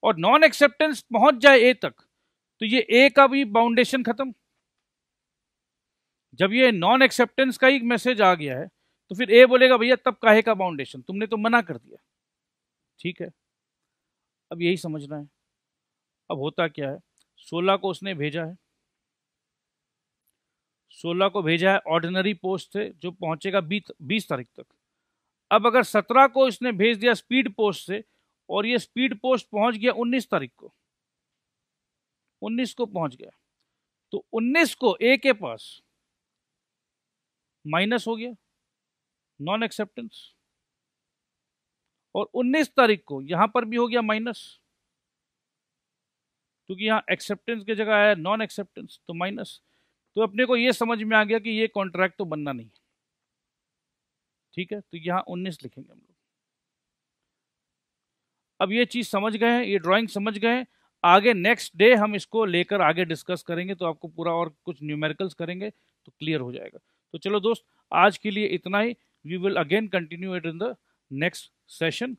Speaker 1: और नॉन एक्सेप्टेंस पहुंच जाए ए तक, तो ये ए का भी बाउंडेशन खत्म। जब ये नॉन एक्सेप्टेंस का ही मैसेज आ गया है, तो फिर ए बोलेगा भैया तब काहे का बाउंडेशन, तुमने तो मना कर दिया। ठीक है, अब यही समझना है। अब होता क्या है, 16 को उसने भेजा है, 16 को भेजा है ऑर्डिनरी पोस्ट से, जो पहुंचेगा 20 तारीख तक। अब अगर 17 को इसने भेज दिया स्पीड पोस्ट से, और ये स्पीड पोस्ट पहुंच गया 19 तारीख को, 19 को पहुंच गया, तो 19 को ए के पास माइनस हो गया नॉन एक्सेप्टेंस, और 19 तारीख को यहां पर भी हो गया माइनस, क्योंकि यहां एक्सेप्टेंस की जगह आया नॉन एक्सेप्टेंस, तो माइनस। तो अपने को यह समझ में आ गया कि ये कॉन्ट्रैक्ट तो बनना नहीं है। ठीक है, तो यहां 19 लिखेंगे हम लोग। अब ये चीज समझ गए हैं, ये ड्राइंग समझ गए हैं। आगे नेक्स्ट डे हम इसको लेकर आगे डिस्कस करेंगे, तो आपको पूरा और कुछ न्यूमेरिकल्स करेंगे तो क्लियर हो जाएगा। तो चलो दोस्त, आज के लिए इतना ही। We will again continue it in the next session.